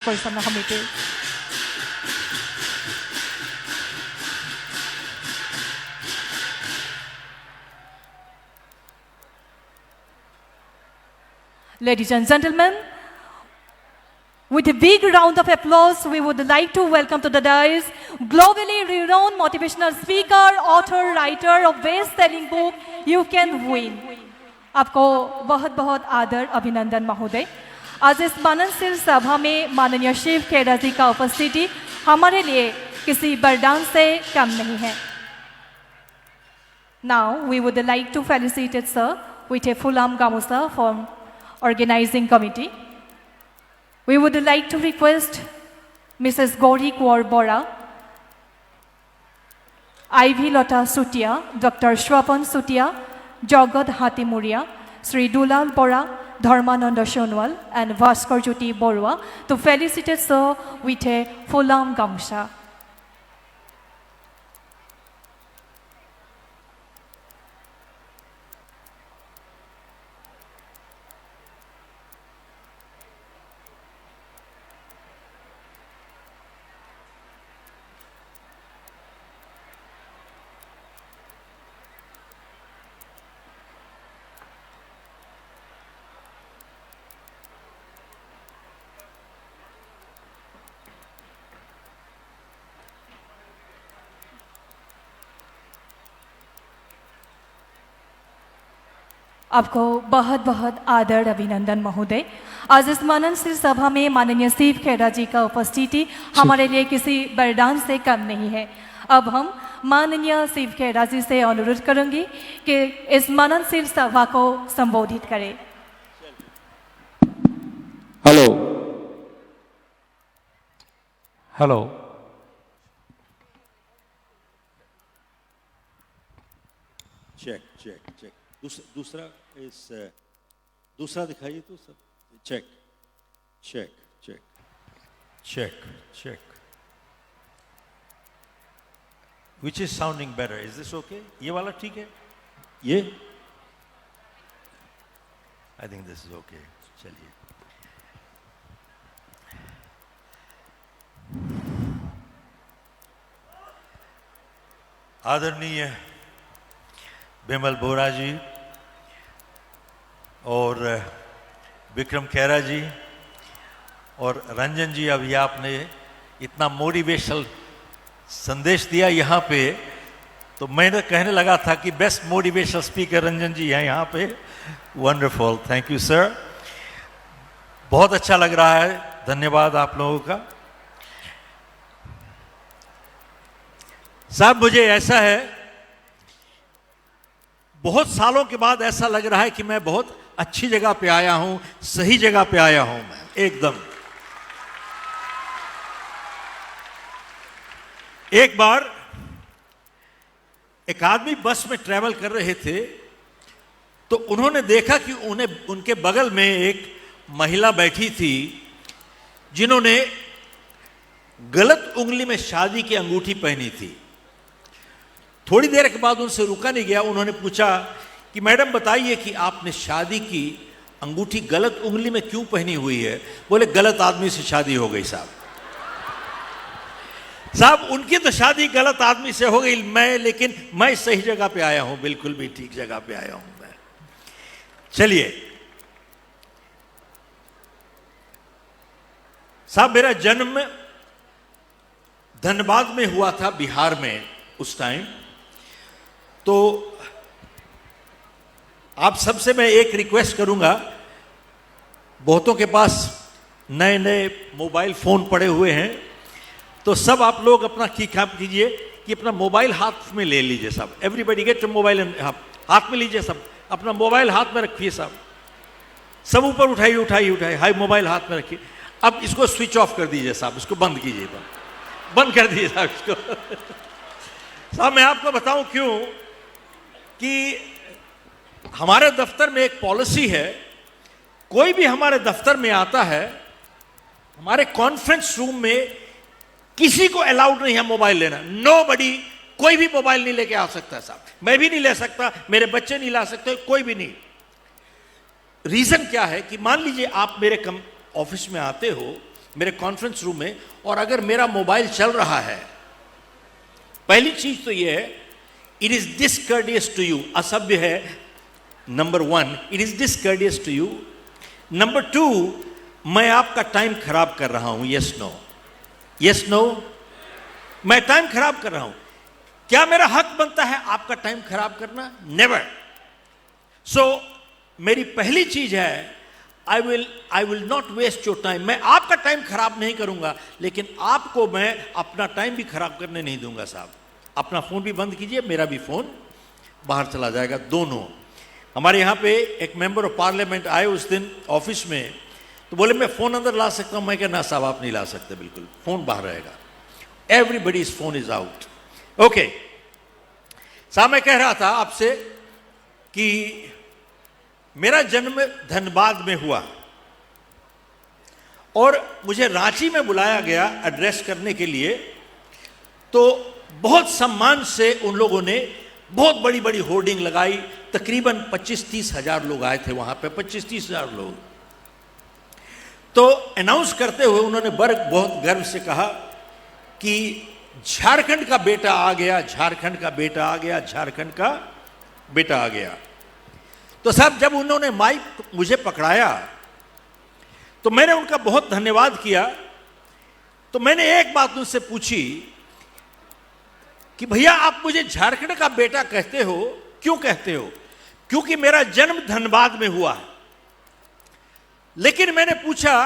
person na committee. Ladies and gentlemen, with a big round of applause, we would like to welcome to the dais globally renowned motivational speaker, author, writer of best-selling book, You Can Win. आपको बहुत बहुत आदर अभिनंदन महोदय। आज इस माननशील सभा में माननीय शिव खेड़ा जी का उपस्थिति हमारे लिए किसी वरदान से कम नहीं है। Now we would like to felicitate sir with a full arm gamusa from organizing committee. We would like to request Mrs. Gauri Kaur Bora, Ivy Lota Sutia, Dr. Shwapan Sutia, Jagad Hatimuria, Sri Dulal Bora, Dharmananda Sonwal, and Bhaskar Jyoti Borua to felicitate sir with a full arm gamusa. आपको बहुत बहुत आदर अभिनंदन महोदय। आज इस माननशील सभा में माननीय शिव खेड़ा जी का उपस्थिति हमारे लिए किसी वरदान से कम नहीं है। अब हम माननीय शिव खेड़ा जी से अनुरोध करूंगी कि इस माननशील सभा को संबोधित करें। Hello hello check check check दूसरा दूसरा दिखाइए तो सब check check check check check Which is sounding better? Is this okay? ये वाला ठीक है? ये I think this is okay. चलिए। आदरणीय बिमल बोरा जी और विक्रम खेरा जी और रंजन जी, अभी आपने इतना मोटिवेशनल संदेश दिया यहाँ पे, तो मैंने कहने लगा था कि बेस्ट मोटिवेशनल स्पीकर रंजन जी हैं यहाँ पे। वंडरफुल, थैंक यू सर, बहुत अच्छा लग रहा है, धन्यवाद आप लोगों का। साहब मुझे ऐसा है, बहुत सालों के बाद ऐसा लग रहा है कि मैं बहुत अच्छी जगह पे आया हूं, सही जगह पे आया हूं मैं एकदम। एक बार एक आदमी बस में ट्रैवल कर रहे थे, तो उन्होंने देखा कि उनके बगल में एक महिला बैठी थी जिन्होंने गलत उंगली में शादी की अंगूठी पहनी थी। थोड़ी देर के बाद उनसे रुका नहीं गया, उन्होंने पूछा कि मैडम बताइए कि आपने शादी की अंगूठी गलत उंगली में क्यों पहनी हुई है? बोले गलत आदमी से शादी हो गई साहब। साहब उनकी तो शादी गलत आदमी से हो गई, लेकिन मैं सही जगह पे आया हूं, बिल्कुल भी ठीक जगह पे आया हूं मैं। चलिए साहब, मेरा जन्म धनबाद में हुआ था, बिहार में उस टाइम। तो आप सबसे मैं एक रिक्वेस्ट करूंगा, बहुतों के पास नए नए मोबाइल फोन पड़े हुए हैं, तो सब आप लोग अपना काम कीजिए कि अपना मोबाइल हाथ में ले लीजिए साहब। एवरीबडी गेट मोबाइल हाथ में लीजिए, सब अपना मोबाइल हाथ में रखिए साहब, सब ऊपर उठाइए उठाइए उठाइए, हाई मोबाइल हाथ में रखिए। अब इसको स्विच ऑफ कर दीजिए साहब, इसको बंद कीजिए, बंद कर दीजिए साहब इसको। साहब मैं आपको बताऊं क्यों कि हमारे दफ्तर में एक पॉलिसी है, कोई भी हमारे दफ्तर में आता है, हमारे कॉन्फ्रेंस रूम में किसी को अलाउड नहीं है मोबाइल लेना। नोबडी, कोई भी मोबाइल नहीं लेके आ सकता साहब, मैं भी नहीं ले सकता, मेरे बच्चे नहीं ला सकते, कोई भी नहीं। रीजन क्या है कि मान लीजिए आप मेरे ऑफिस में आते हो मेरे कॉन्फ्रेंस रूम में, और अगर मेरा मोबाइल चल रहा है, पहली चीज तो यह है, it is discourteous to you, असभ्य है। Number 1, it is discourteous to you. Number 2, मैं आपका टाइम खराब कर रहा हूं। यस नो, यस नो, मैं टाइम खराब कर रहा हूं। क्या मेरा हक बनता है आपका टाइम खराब करना? नेवर। सो मेरी पहली चीज है, I will not waste your time. मैं आपका टाइम खराब नहीं करूंगा, लेकिन आपको मैं अपना टाइम भी खराब करने नहीं दूंगा साहब। अपना फोन भी बंद कीजिए, मेरा भी फोन बाहर चला जाएगा, दोनों। हमारे यहाँ पे एक मेंबर ऑफ पार्लियामेंट आए उस दिन ऑफिस में, तो बोले मैं फोन अंदर ला सकता हूं? मैं क्या, ना साहब आप नहीं ला सकते, बिल्कुल फोन बाहर रहेगा। Everybody's phone is out. Okay साहब, मैं कह रहा था आपसे कि मेरा जन्म धनबाद में हुआ और मुझे रांची में बुलाया गया एड्रेस करने के लिए। तो बहुत सम्मान से उन लोगों ने बहुत बड़ी बड़ी होर्डिंग लगाई। तकरीबन 25-30 हजार लोग आए थे वहां पे, 25-30 हजार लोग। तो अनाउंस करते हुए उन्होंने बहुत गर्व से कहा कि झारखंड का बेटा आ गया, झारखंड का बेटा आ गया, झारखंड का बेटा आ गया। तो साहब जब उन्होंने माइक मुझे पकड़ाया तो मैंने उनका बहुत धन्यवाद किया। तो मैंने एक बात उनसे पूछी कि भैया आप मुझे झारखंड का बेटा कहते हो, क्यों कहते हो? क्योंकि मेरा जन्म धनबाद में हुआ है। लेकिन मैंने पूछा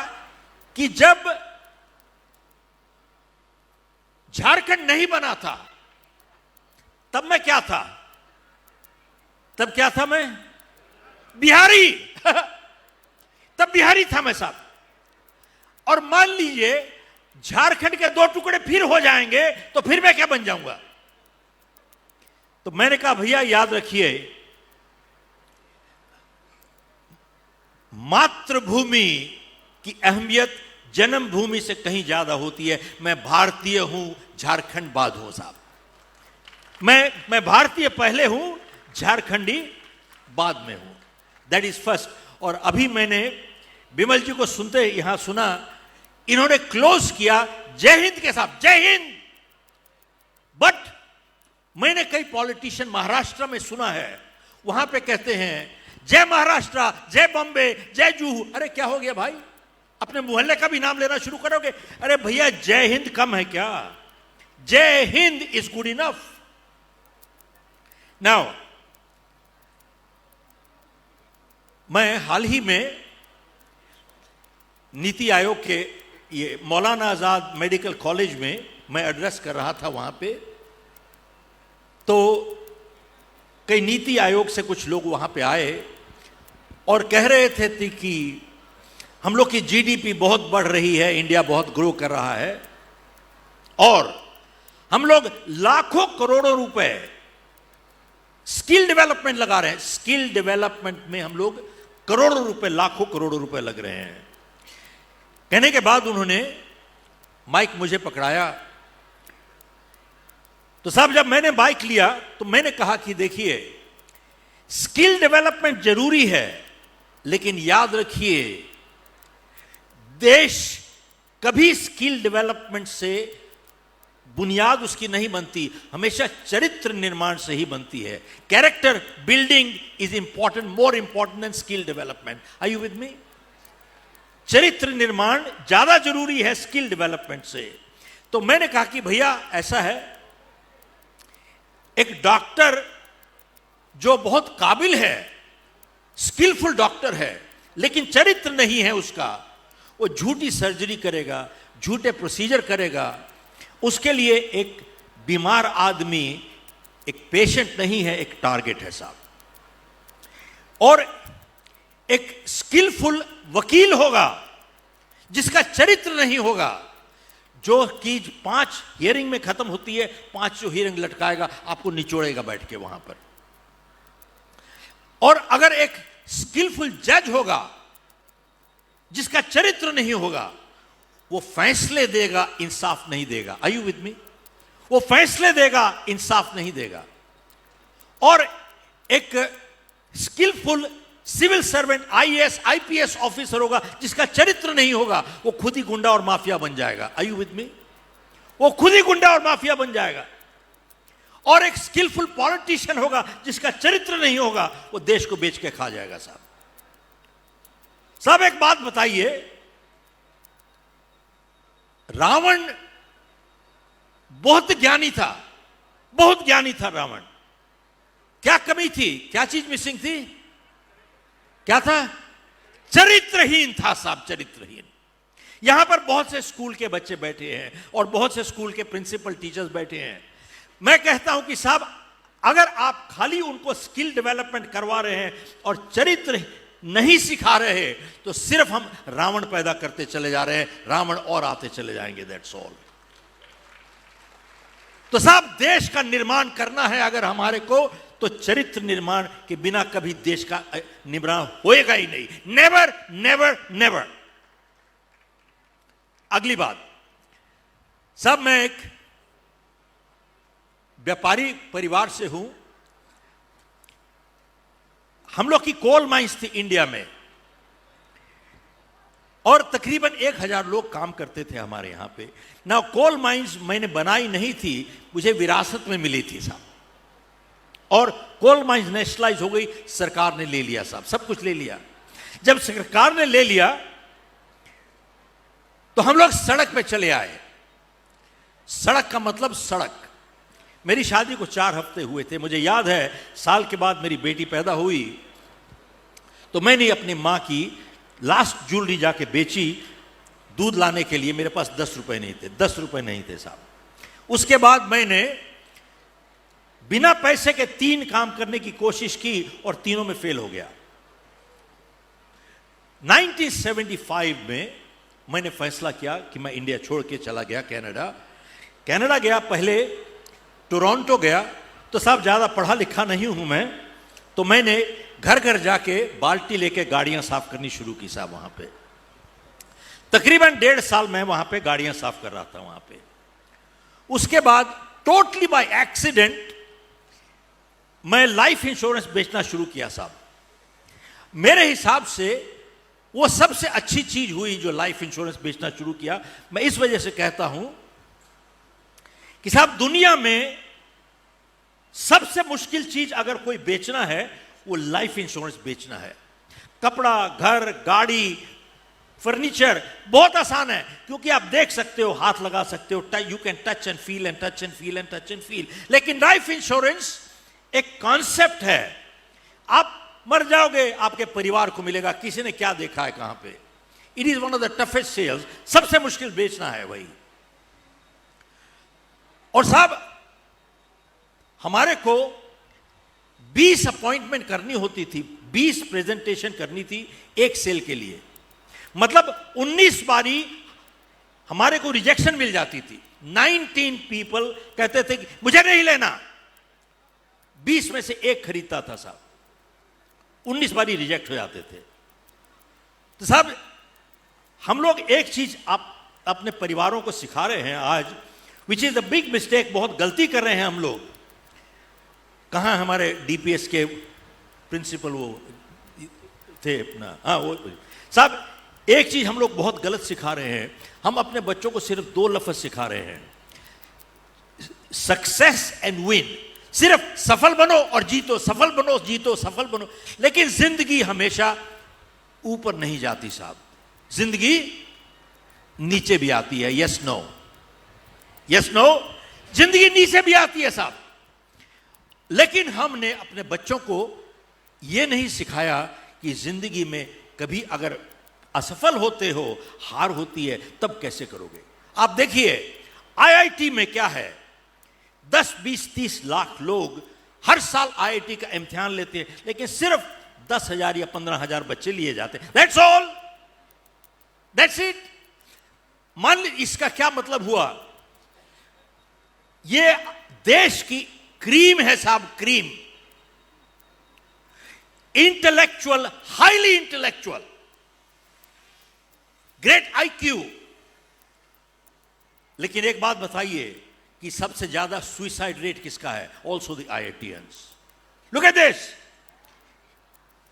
कि जब झारखंड नहीं बना था तब मैं क्या था? तब क्या था मैं? बिहारी। तब बिहारी था मैं साहब। और मान लीजिए झारखंड के 2 टुकड़े फिर हो जाएंगे तो फिर मैं क्या बन जाऊंगा? तो मैंने कहा भैया याद रखिए, मातृभूमि की अहमियत जन्मभूमि से कहीं ज्यादा होती है। मैं भारतीय हूं, झारखंड बाद हूं साहब। मैं भारतीय पहले हूं, झारखंडी बाद में हूं। That is first. और अभी मैंने विमल जी को सुनते यहां सुना, इन्होंने क्लोज किया जय हिंद के साथ, जय हिंद। बट मैंने कई पॉलिटिशियन महाराष्ट्र में सुना है, वहां पे कहते हैं जय महाराष्ट्र, जय बॉम्बे, जय जूहू। अरे क्या हो गया भाई, अपने मोहल्ले का भी नाम लेना शुरू करोगे? अरे भैया जय हिंद कम है क्या? जय Hind is good enough. Now मैं हाल ही में नीति आयोग के ये मौलाना आजाद मेडिकल कॉलेज में मैं एड्रेस कर रहा था। वहां पे तो कई नीति आयोग से कुछ लोग वहां पे आए और कह रहे थे कि हम लोग की जीडीपी बहुत बढ़ रही है, इंडिया बहुत ग्रो कर रहा है और हम लोग लाखों करोड़ों रुपए स्किल डेवलपमेंट लगा रहे हैं। स्किल डेवलपमेंट में हम लोग करोड़ों रुपए, लाखों करोड़ों रुपए लग रहे हैं। कहने के बाद उन्होंने माइक मुझे पकड़ाया। तो साहब जब मैंने माइक लिया तो मैंने कहा कि देखिए स्किल डेवलपमेंट जरूरी है, लेकिन याद रखिए देश कभी स्किल डेवलपमेंट से बुनियाद उसकी नहीं बनती, हमेशा चरित्र निर्माण से ही बनती है। Character building is important, more important than skill development. Are you with me? चरित्र निर्माण ज्यादा जरूरी है स्किल डेवलपमेंट से। तो मैंने कहा कि भैया ऐसा है, एक डॉक्टर जो बहुत काबिल है, स्किलफुल डॉक्टर है, लेकिन चरित्र नहीं है उसका, वो झूठी सर्जरी करेगा, झूठे प्रोसीजर करेगा। उसके लिए एक बीमार आदमी एक पेशेंट नहीं है, एक टारगेट है साहब। और एक स्किलफुल वकील होगा जिसका चरित्र नहीं होगा, जो कि 5 हियरिंग में खत्म होती है, 5 हियरिंग लटकाएगा, आपको निचोड़ेगा बैठ के वहां पर। और अगर एक स्किलफुल जज होगा जिसका चरित्र नहीं होगा, वो फैसले देगा, इंसाफ नहीं देगा। Are you with me? वो फैसले देगा, इंसाफ नहीं देगा। और एक skillful civil servant, IAS, IPS officer होगा जिसका चरित्र नहीं होगा, वो खुद ही गुंडा और माफिया बन जाएगा। Are you with me? वो खुद ही गुंडा और माफिया बन जाएगा। और एक स्किलफुल पॉलिटिशियन होगा जिसका चरित्र नहीं होगा, वो देश को बेच के खा जाएगा। साहब एक बात बताइए, रावण बहुत ज्ञानी था, बहुत ज्ञानी था रावण। क्या कमी थी? क्या चीज मिसिंग थी? क्या था? चरित्रहीन था साहब, चरित्रहीन। यहां पर बहुत से स्कूल के बच्चे बैठे हैं और बहुत से स्कूल के प्रिंसिपल टीचर्स बैठे हैं। मैं कहता हूं कि साहब, अगर आप खाली उनको स्किल डेवलपमेंट करवा रहे हैं और चरित्र नहीं सिखा रहे, तो सिर्फ हम रावण पैदा करते चले जा रहे हैं, रावण और आते चले जाएंगे। That's all. तो साहब, देश का निर्माण करना है अगर हमारे को, तो चरित्र निर्माण के बिना कभी देश का निर्माण होएगा ही नहीं। Never never never. अगली बात साहब, मैं एक व्यापारी परिवार से हूं। हम लोग की कोल माइंस थी इंडिया में और तकरीबन 1000 लोग काम करते थे हमारे यहां पे ना। कोल माइंस मैंने बनाई नहीं थी, मुझे विरासत में मिली थी साहब। और कोल माइंस नेशनलाइज हो गई, सरकार ने ले लिया साहब, सब कुछ ले लिया। जब सरकार ने ले लिया तो हम लोग सड़क पे चले आए। सड़क का मतलब सड़क। मेरी शादी को 4 हफ्ते हुए थे। मुझे याद है, साल के बाद मेरी बेटी पैदा हुई तो मैंने अपनी मां की लास्ट ज्वेलरी जाके बेची दूध लाने के लिए। मेरे पास 10 रुपए नहीं थे, 10 रुपए नहीं थे साहब। उसके बाद मैंने बिना पैसे के 3 काम करने की कोशिश की और तीनों में फेल हो गया। 1975 में मैंने फैसला किया कि मैं इंडिया छोड़ के चला गया कनाडा। कनाडा गया, पहले टोरंटो गया। तो साहब, ज्यादा पढ़ा लिखा नहीं हूं मैं, तो मैंने घर घर जाके बाल्टी लेके गाड़ियां साफ करनी शुरू की साहब। वहां पे तकरीबन 1.5 साल मैं वहां पे गाड़ियां साफ कर रहा था वहां पे। उसके बाद टोटली बाय एक्सीडेंट मैं लाइफ इंश्योरेंस बेचना शुरू किया साहब। मेरे हिसाब से वो सबसे अच्छी चीज हुई जो लाइफ इंश्योरेंस बेचना शुरू किया। मैं इस वजह से कहता हूं कि साहब, दुनिया में सबसे मुश्किल चीज अगर कोई बेचना है, वो लाइफ इंश्योरेंस बेचना है। कपड़ा, घर, गाड़ी, फर्नीचर बहुत आसान है, क्योंकि आप देख सकते हो, हाथ लगा सकते हो, you can touch and feel and touch and feel and touch and feel. लेकिन लाइफ इंश्योरेंस एक कॉन्सेप्ट है। आप मर जाओगे, आपके परिवार को मिलेगा, किसी ने क्या देखा है कहां पे। It is one of the toughest sales. सबसे मुश्किल बेचना है वही। और साहब, हमारे को 20 अपॉइंटमेंट करनी होती थी, 20 प्रेजेंटेशन करनी थी एक सेल के लिए। मतलब 19 बारी हमारे को रिजेक्शन मिल जाती थी। 19 पीपल कहते थे कि मुझे नहीं लेना, 20 में से एक खरीदता था साहब। 19 बारी रिजेक्ट हो जाते थे। तो साहब, हम लोग एक चीज आप अपने परिवारों को सिखा रहे हैं आज, which is the big mistake. बहुत गलती कर रहे हैं हम लोग। कहां हमारे डीपीएस के प्रिंसिपल वो थे अपना, हाँ वो साहब, एक चीज हम लोग बहुत गलत सिखा रहे हैं। हम अपने बच्चों को सिर्फ 2 लफ्ज सिखा रहे हैं, सक्सेस एंड विन। सिर्फ सफल बनो और जीतो, सफल बनो, जीतो, सफल बनो। लेकिन जिंदगी हमेशा ऊपर नहीं जाती साहब, जिंदगी नीचे भी आती है। यस नो, यस नो, जिंदगी नीचे भी आती है साहब। लेकिन हमने अपने बच्चों को यह नहीं सिखाया कि जिंदगी में कभी अगर असफल होते हो, हार होती है, तब कैसे करोगे। आप देखिए आईआईटी में क्या है, 10, 20, 30 लाख लोग हर साल आईआईटी का इम्तिहान लेते हैं, लेकिन सिर्फ 10,000 या 15,000 बच्चे लिए जाते हैं। That's all, that's it. मान लीजिए, इसका क्या मतलब हुआ, ये देश की क्रीम है साहब, cream, intellectual, highly intellectual, great IQ. लेकिन एक बात बताइए कि सबसे ज्यादा सुइसाइड रेट किसका है? Also the IITians. Look at this,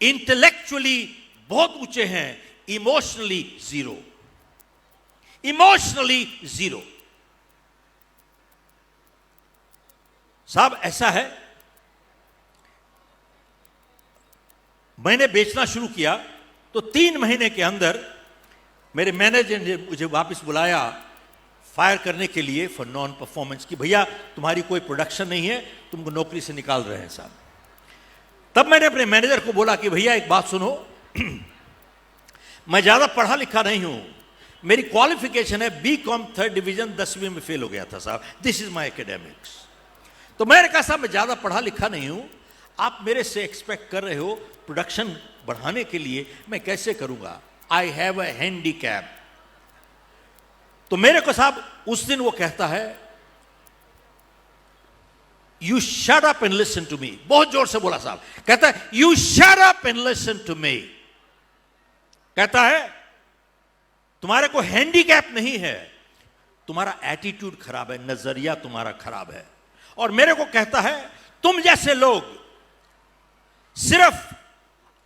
intellectually बहुत ऊंचे हैं, इमोशनली जीरो, इमोशनली जीरो। साहब ऐसा है, मैंने बेचना शुरू किया तो 3 महीने के अंदर मेरे मैनेजर ने मुझे वापस बुलाया फायर करने के लिए फॉर नॉन परफॉर्मेंस, कि भैया तुम्हारी कोई प्रोडक्शन नहीं है, तुमको नौकरी से निकाल रहे हैं साहब। तब मैंने अपने मैनेजर को बोला कि भैया एक बात सुनो, मैं ज्यादा पढ़ा लिखा नहीं हूं, मेरी क्वालिफिकेशन है बीकॉम 3rd डिवीजन, 10वीं में फेल हो गया था साहब, दिस इज माई एकेडमिक्स। तो मैंने कहा साहब मैं ज्यादा पढ़ा लिखा नहीं हूं, आप मेरे से एक्सपेक्ट कर रहे हो प्रोडक्शन बढ़ाने के लिए, मैं कैसे करूंगा, आई हैव अ हैंडीकैप। तो मेरे को साहब उस दिन वो कहता है, you shut up and listen to me, बहुत जोर से बोला साहब, कहता है you shut up and listen to me, कहता है तुम्हारे को हैंडीकैप नहीं है, तुम्हारा एटीट्यूड खराब है, नजरिया तुम्हारा खराब है। और मेरे को कहता है तुम जैसे लोग सिर्फ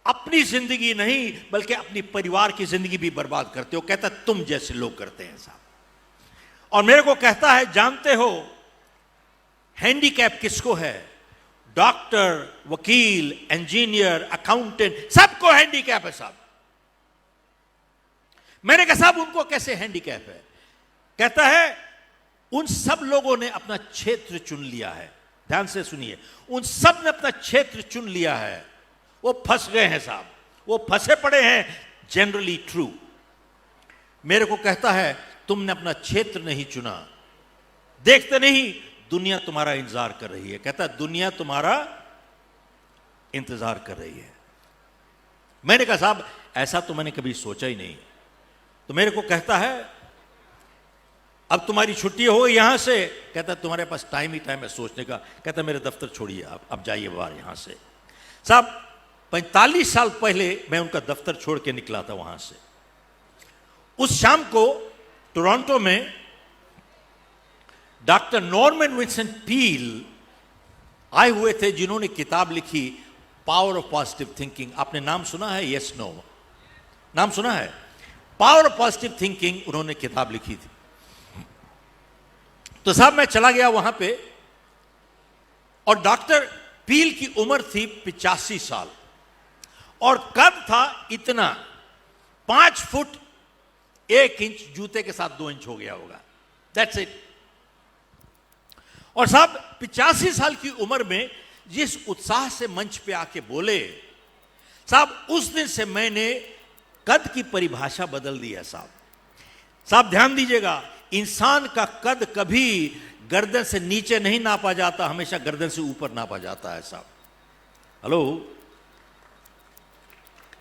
अपनी जिंदगी नहीं बल्कि अपनी परिवार की जिंदगी भी बर्बाद करते हो, कहता है तुम जैसे लोग करते हैं साहब। और मेरे को कहता है जानते हो हैंडीकैप किसको है, डॉक्टर, वकील, इंजीनियर, अकाउंटेंट, सबको हैंडीकैप है साहब। मैंने कहा साहब उनको कैसे हैंडीकैप है, कहता है उन सब लोगों ने अपना क्षेत्र चुन लिया है, ध्यान से सुनिए, उन सब ने अपना क्षेत्र चुन लिया है, वो फंस गए हैं साहब, वो फंसे पड़े हैं, जनरली ट्रू। मेरे को कहता है तुमने अपना क्षेत्र नहीं चुना, देखते नहीं दुनिया तुम्हारा इंतजार कर रही है, कहता है दुनिया तुम्हारा इंतजार कर रही है। मैंने कहा साहब ऐसा तो मैंने कभी सोचा ही नहीं। तो मेरे को कहता है अब तुम्हारी छुट्टी हो गई यहां से, कहता है तुम्हारे पास टाइम ही टाइम है सोचने का, कहता है मेरे दफ्तर छोड़िए आप, अब जाइए बाहर यहां से। साहब 45 साल पहले मैं उनका दफ्तर छोड़ के निकला था वहां से। उस शाम को टोरंटो में डॉक्टर नॉर्मन विंसेंट पील आए हुए थे, जिन्होंने किताब लिखी पावर ऑफ पॉजिटिव थिंकिंग। आपने नाम सुना है, यस नो, नाम सुना है? पावर ऑफ पॉजिटिव थिंकिंग उन्होंने किताब लिखी थी। तो साहब मैं चला गया वहां पे, और डॉक्टर पील की उम्र थी 85 साल और कद था इतना 5 फुट 1 इंच, जूते के साथ 2 इंच हो गया होगा, दैट्स इट। और साहब 85 साल की उम्र में जिस उत्साह से मंच पे आके बोले साहब, उस दिन से मैंने कद की परिभाषा बदल दी है साहब। साहब ध्यान दीजिएगा, इंसान का कद कभी गर्दन से नीचे नहीं नापा जाता, हमेशा गर्दन से ऊपर नापा जाता है साहब। हेलो,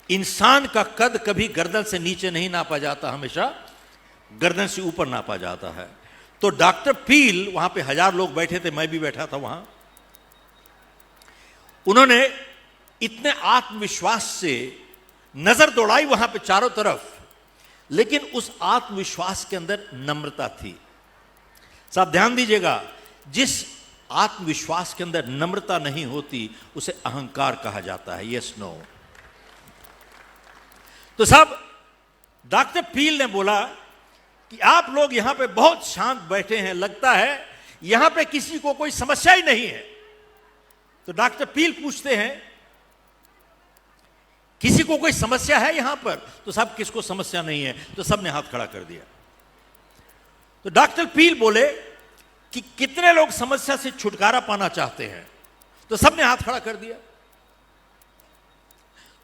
इंसान का कद कभी गर्दन से नीचे नहीं नापा जाता, हमेशा गर्दन से ऊपर नापा जाता है। तो डॉक्टर पील, वहां पे 1000 लोग बैठे थे, मैं भी बैठा था वहां, उन्होंने इतने आत्मविश्वास से नजर दौड़ाई वहां पे चारों तरफ, लेकिन उस आत्मविश्वास के अंदर नम्रता थी। साहब ध्यान दीजिएगा, जिस आत्मविश्वास के अंदर नम्रता नहीं होती उसे अहंकार कहा जाता है, यस नो। तो साहब डॉक्टर पील ने बोला कि आप लोग यहां पे बहुत शांत बैठे हैं, लगता है यहां पे किसी को कोई समस्या ही नहीं है। तो डॉक्टर पील पूछते हैं किसी को कोई समस्या है यहां पर? तो साहब किसको समस्या नहीं है? तो सबने हाथ खड़ा कर दिया। तो डॉक्टर पील बोले कि कितने लोग समस्या से छुटकारा पाना चाहते हैं? तो सबने हाथ खड़ा कर दिया।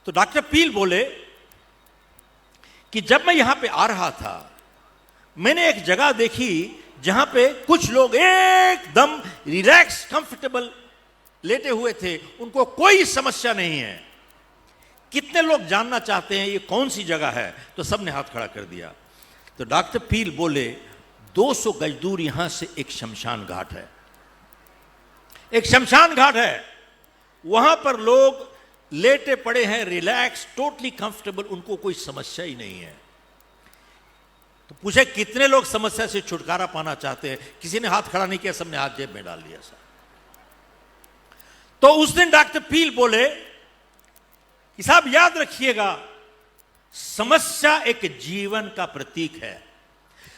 तो डॉक्टर पील बोले कि जब मैं यहां पे आ रहा था, मैंने एक जगह देखी जहां पे कुछ लोग एकदम रिलैक्स कंफर्टेबल लेटे हुए थे, उनको कोई समस्या नहीं है। कितने लोग जानना चाहते हैं ये कौन सी जगह है? तो सबने हाथ खड़ा कर दिया। तो डॉक्टर पील बोले 200 गज दूर यहां से एक शमशान घाट है, एक शमशान घाट है, वहां पर लोग लेटे पड़े हैं, रिलैक्स, टोटली कंफर्टेबल, उनको कोई समस्या ही नहीं है। तो पूछे कितने लोग समस्या से छुटकारा पाना चाहते हैं? किसी ने हाथ खड़ा नहीं किया, सबने हाथ जेब में डाल दिया सर। तो उस दिन डॉक्टर पील बोले कि साहब याद रखिएगा, समस्या एक जीवन का प्रतीक है।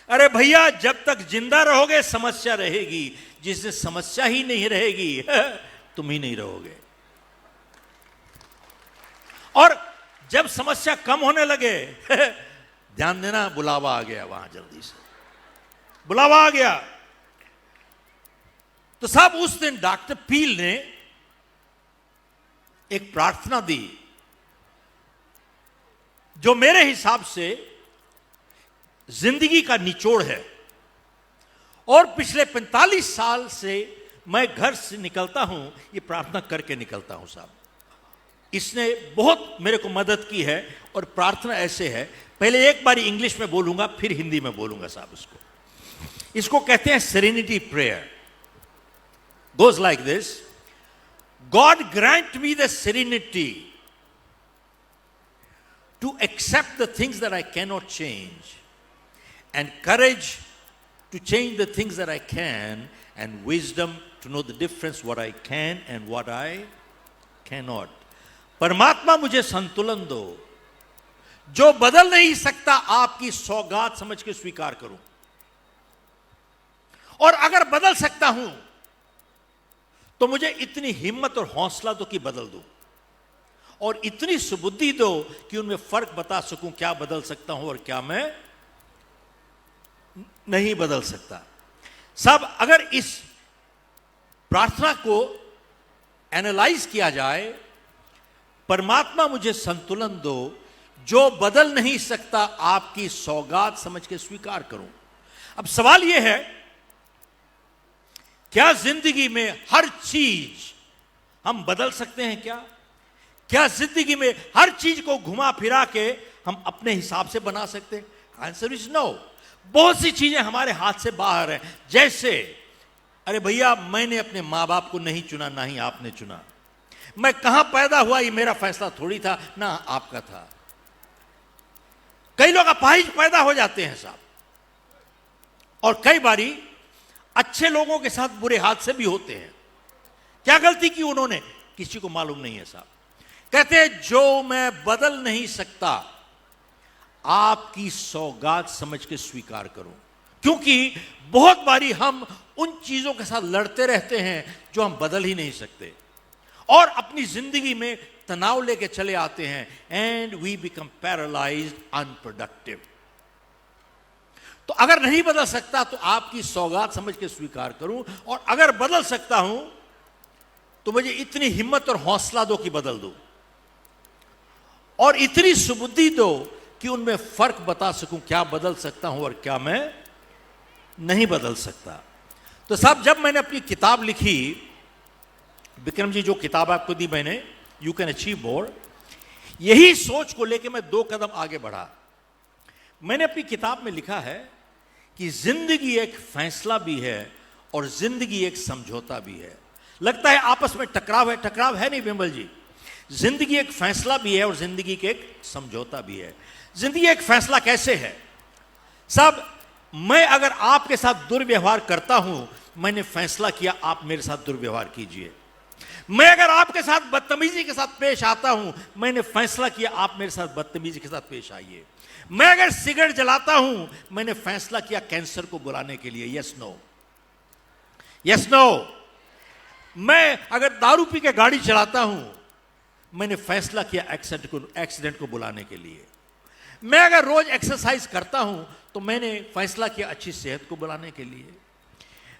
अरे भैया, जब तक जिंदा रहोगे समस्या रहेगी, जिस दिन समस्या ही नहीं रहेगी तुम ही नहीं रहोगे। और जब समस्या कम होने लगे ध्यान देना, बुलावा आ गया वहां, जल्दी से बुलावा आ गया। तो साहब उस दिन डॉक्टर पील ने एक प्रार्थना दी जो मेरे हिसाब से जिंदगी का निचोड़ है। और पिछले 45 साल से मैं घर से निकलता हूं, ये प्रार्थना करके निकलता हूं साहब। इसने बहुत मेरे को मदद की है। और प्रार्थना ऐसे है, पहले एक बार इंग्लिश में बोलूंगा, फिर हिंदी में बोलूंगा साहब। इसको कहते हैं serenity prayer. Goes like this: God grant me the serenity to accept the things that I can not change, and courage to change the things that I can, and wisdom to know the difference what I can and what I cannot. परमात्मा मुझे संतुलन दो, जो बदल नहीं सकता आपकी सौगात समझ के स्वीकार करूं, और अगर बदल सकता हूं तो मुझे इतनी हिम्मत और हौसला दो कि बदल दूं, और इतनी सुबुद्धि दो कि उनमें फर्क बता सकूं, क्या बदल सकता हूं और क्या मैं नहीं बदल सकता। सब अगर इस प्रार्थना को एनालाइज किया जाए, परमात्मा मुझे संतुलन दो, जो बदल नहीं सकता आपकी सौगात समझ के स्वीकार करूं। अब सवाल यह है, क्या जिंदगी में हर चीज हम बदल सकते हैं? क्या जिंदगी में हर चीज को घुमा फिरा के हम अपने हिसाब से बना सकते हैं? Answer is no. बहुत सी चीजें हमारे हाथ से बाहर हैं। जैसे, अरे भैया, मैंने अपने मां बाप को नहीं चुना, ना ही आपने चुना। मैं कहां पैदा हुआ ये मेरा फैसला थोड़ी था, ना आपका था। कई लोग अपाहिज पैदा हो जाते हैं साहब, और कई बारी अच्छे लोगों के साथ बुरे हादसे भी होते हैं। क्या गलती की उन्होंने? किसी को मालूम नहीं है साहब। कहते हैं, जो मैं बदल नहीं सकता आपकी सौगात समझ के स्वीकार करूं। क्योंकि बहुत बारी हम उन चीजों के साथ लड़ते रहते हैं जो हम बदल ही नहीं सकते, और अपनी जिंदगी में तनाव लेके चले आते हैं, and we become paralysed, unproductive. तो अगर नहीं बदल सकता तो आपकी सौगात समझ के स्वीकार करूं, और अगर बदल सकता हूं तो मुझे इतनी हिम्मत और हौसला दो कि बदल दो, और इतनी सुबुद्धि दो कि उनमें फर्क बता सकूं, क्या बदल सकता हूं और क्या मैं नहीं बदल सकता। तो साहब, जब मैंने अपनी किताब लिखी, विक्रम जी जो किताब आपको दी मैंने, यू कैन अचीव मोर, यही सोच को लेकर मैं 2 कदम आगे बढ़ा। मैंने अपनी किताब में लिखा है कि जिंदगी एक फैसला भी है और जिंदगी एक समझौता भी है। लगता है आपस में टकराव है नहीं विमल जी। जिंदगी एक फैसला भी है और जिंदगी के एक समझौता भी है। जिंदगी एक फैसला कैसे है साहब? मैं अगर आपके साथ दुर्व्यवहार करता हूं, मैंने फैसला किया आप मेरे साथ दुर्व्यवहार कीजिए। मैं अगर आपके साथ बदतमीजी के साथ पेश आता हूं, मैंने फैसला किया आप मेरे साथ बदतमीजी के साथ पेश आइए। मैं अगर सिगरेट जलाता हूं, मैंने फैसला किया कैंसर को बुलाने के लिए। Yes no, yes no. मैं अगर दारू पी के गाड़ी चलाता हूं, मैंने फैसला किया एक्सीडेंट को बुलाने के लिए। मैं अगर रोज एक्सरसाइज करता हूं, तो मैंने फैसला किया अच्छी सेहत को बुलाने के लिए।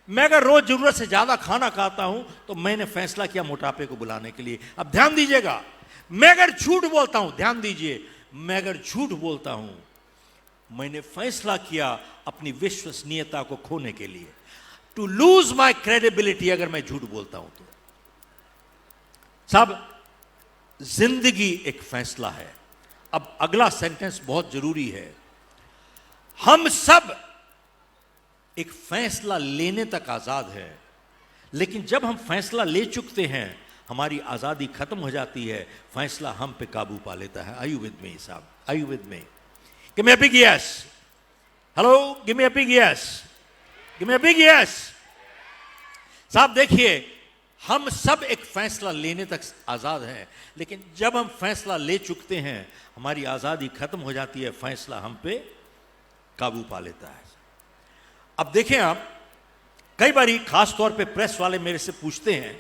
मैं अगर रोज जरूरत से ज्यादा खाना खाता हूं, तो मैंने फैसला किया मोटापे को बुलाने के लिए। अब ध्यान दीजिएगा, मैं अगर झूठ बोलता हूं, ध्यान दीजिए, मैं अगर झूठ बोलता हूं, मैंने फैसला किया अपनी विश्वसनीयता को खोने के लिए, टू लूज माई क्रेडिबिलिटी। अगर मैं झूठ बोलता हूं तो साहब, जिंदगी एक फैसला है। अब अगला सेंटेंस बहुत जरूरी है। हम सब एक फैसला लेने तक आजाद है, लेकिन जब हम फैसला ले चुकते हैं, हमारी आजादी खत्म हो जाती है, फैसला हम पे काबू पा लेता है। आर यू विद मी साहब? Are you with me? Give me a big yes. Hello, give me a big yes. Give me a big yes. साहब देखिए, हम सब एक फैसला लेने तक आज़ाद हैं, लेकिन जब हम फैसला ले चुकते हैं हमारी आज़ादी खत्म हो जाती है, फैसला हम पे काबू पा लेता है। अब देखें आप, कई बारी खास तौर पे प्रेस वाले मेरे से पूछते हैं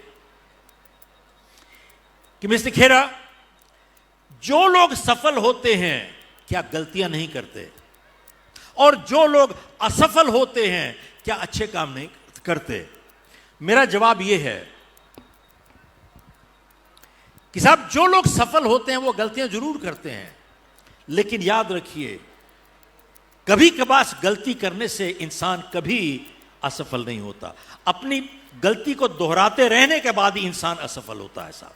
कि मिस्टर खेरा, जो लोग सफल होते हैं क्या गलतियां नहीं करते, और जो लोग असफल होते हैं क्या अच्छे काम नहीं करते? मेरा जवाब यह है कि साहब, जो लोग सफल होते हैं वो गलतियां जरूर करते हैं, लेकिन याद रखिए कभी कभार गलती करने से इंसान कभी असफल नहीं होता। अपनी गलती को दोहराते रहने के बाद ही इंसान असफल होता है साहब।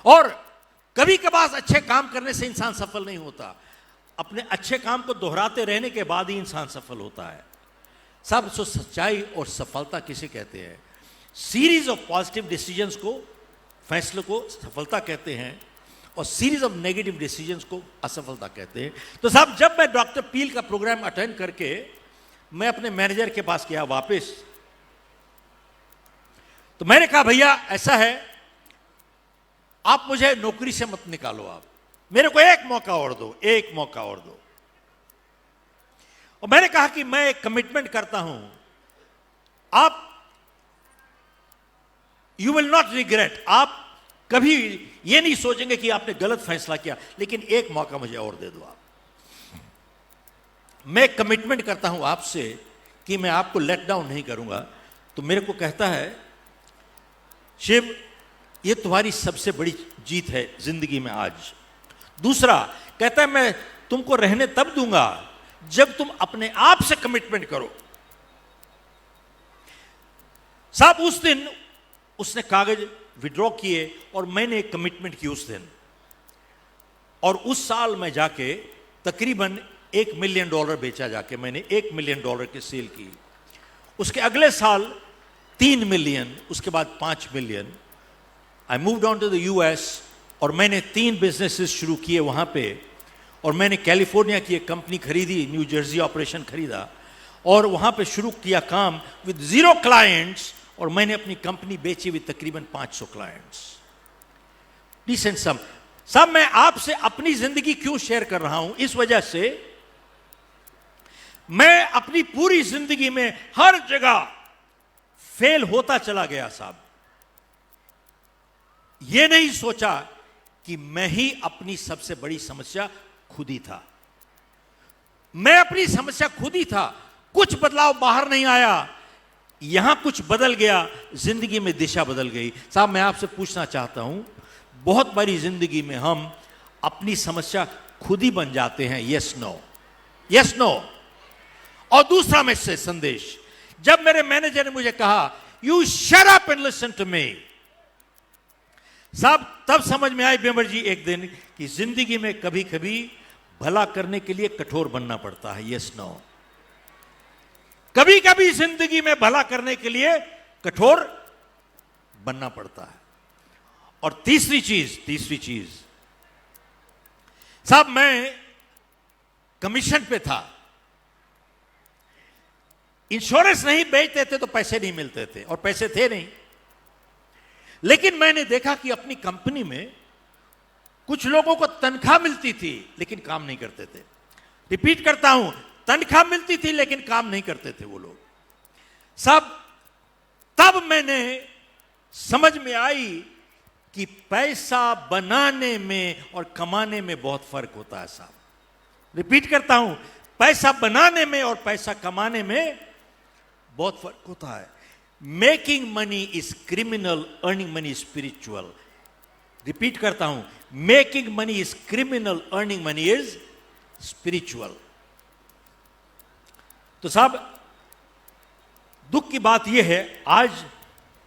और कभी कभार अच्छे काम करने से इंसान सफल नहीं होता, अपने अच्छे काम को दोहराते रहने के बाद ही इंसान सफल होता है साहब। सो सच्चाई और सफलता किसे कहते हैं? सीरीज ऑफ पॉजिटिव डिसीजंस को, फैसले को सफलता कहते हैं, और सीरीज ऑफ नेगेटिव डिसीजंस को असफलता कहते हैं। तो साहब, जब मैं डॉक्टर पील का प्रोग्राम अटेंड करके मैं अपने मैनेजर के पास गया वापस, तो मैंने कहा भैया ऐसा है, आप मुझे नौकरी से मत निकालो, आप मेरे को एक मौका और दो, एक मौका और दो। और मैंने कहा कि मैं एक कमिटमेंट करता हूं, आप यू विल नॉट रिग्रेट, आप कभी ये नहीं सोचेंगे कि आपने गलत फैसला किया, लेकिन एक मौका मुझे और दे दो आप। मैं कमिटमेंट करता हूं आपसे कि मैं आपको लेट डाउन नहीं करूंगा। तो मेरे को कहता है, शिव, ये तुम्हारी सबसे बड़ी जीत है जिंदगी में आज। दूसरा कहता है, मैं तुमको रहने तब दूंगा जब तुम अपने आप से कमिटमेंट करो। साहब, उस दिन उसने कागज विड्रॉ किए और मैंने एक कमिटमेंट की उस दिन, और उस साल मैं जाके तकरीबन $1 मिलियन बेचा, जाके मैंने $1 मिलियन की सेल की। उसके अगले साल 3 मिलियन, उसके बाद 5 million. I moved on to the US और मैंने 3 बिजनेसेस शुरू किए वहां पे, और मैंने कैलिफोर्निया की एक कंपनी खरीदी, न्यू जर्सी ऑपरेशन खरीदा, और वहां पे शुरू किया काम विद 0 क्लाइंट्स, और मैंने अपनी कंपनी बेची विद तकरीबन 500 क्लाइंट्स। डिसेंट सम। साहब, मैं आपसे अपनी जिंदगी क्यों शेयर कर रहा हूं? इस वजह से मैं अपनी पूरी जिंदगी में हर जगह फेल होता चला गया साहब। यह नहीं सोचा कि मैं ही अपनी सबसे बड़ी समस्या खुद ही था। मैं अपनी समस्या खुद ही था, कुछ बदलाव बाहर नहीं आया, यहां कुछ बदल गया, जिंदगी में दिशा बदल गई। साहब, मैं आपसे पूछना चाहता हूं, बहुत बड़ी जिंदगी में हम अपनी समस्या खुद ही बन जाते हैं। Yes no, yes no. और दूसरा मैसेज संदेश, जब मेरे मैनेजर ने मुझे कहा, you shut up and listen to me, साहब, तब समझ में आई बेमर जी एक दिन कि जिंदगी में कभी कभी भला करने के लिए कठोर बनना पड़ता है। Yes no. कभी कभी जिंदगी में भला करने के लिए कठोर बनना पड़ता है। और तीसरी चीज साहब, मैं कमीशन पे था, इंश्योरेंस नहीं बेचते थे तो पैसे नहीं मिलते थे, और पैसे थे नहीं। लेकिन मैंने देखा कि अपनी कंपनी में कुछ लोगों को तनख्वाह मिलती थी लेकिन काम नहीं करते थे। रिपीट करता हूं, तनख्वाह मिलती थी लेकिन काम नहीं करते थे वो लोग। साहब, तब मैंने समझ में आई कि पैसा बनाने में और कमाने में बहुत फर्क होता है साहब। रिपीट करता हूं, पैसा बनाने में और पैसा कमाने में बहुत फर्क होता है। Making money is criminal, earning money is spiritual. Repeat करता हूं, making money is criminal, earning money is spiritual. तो साहब, दुख की बात यह है, आज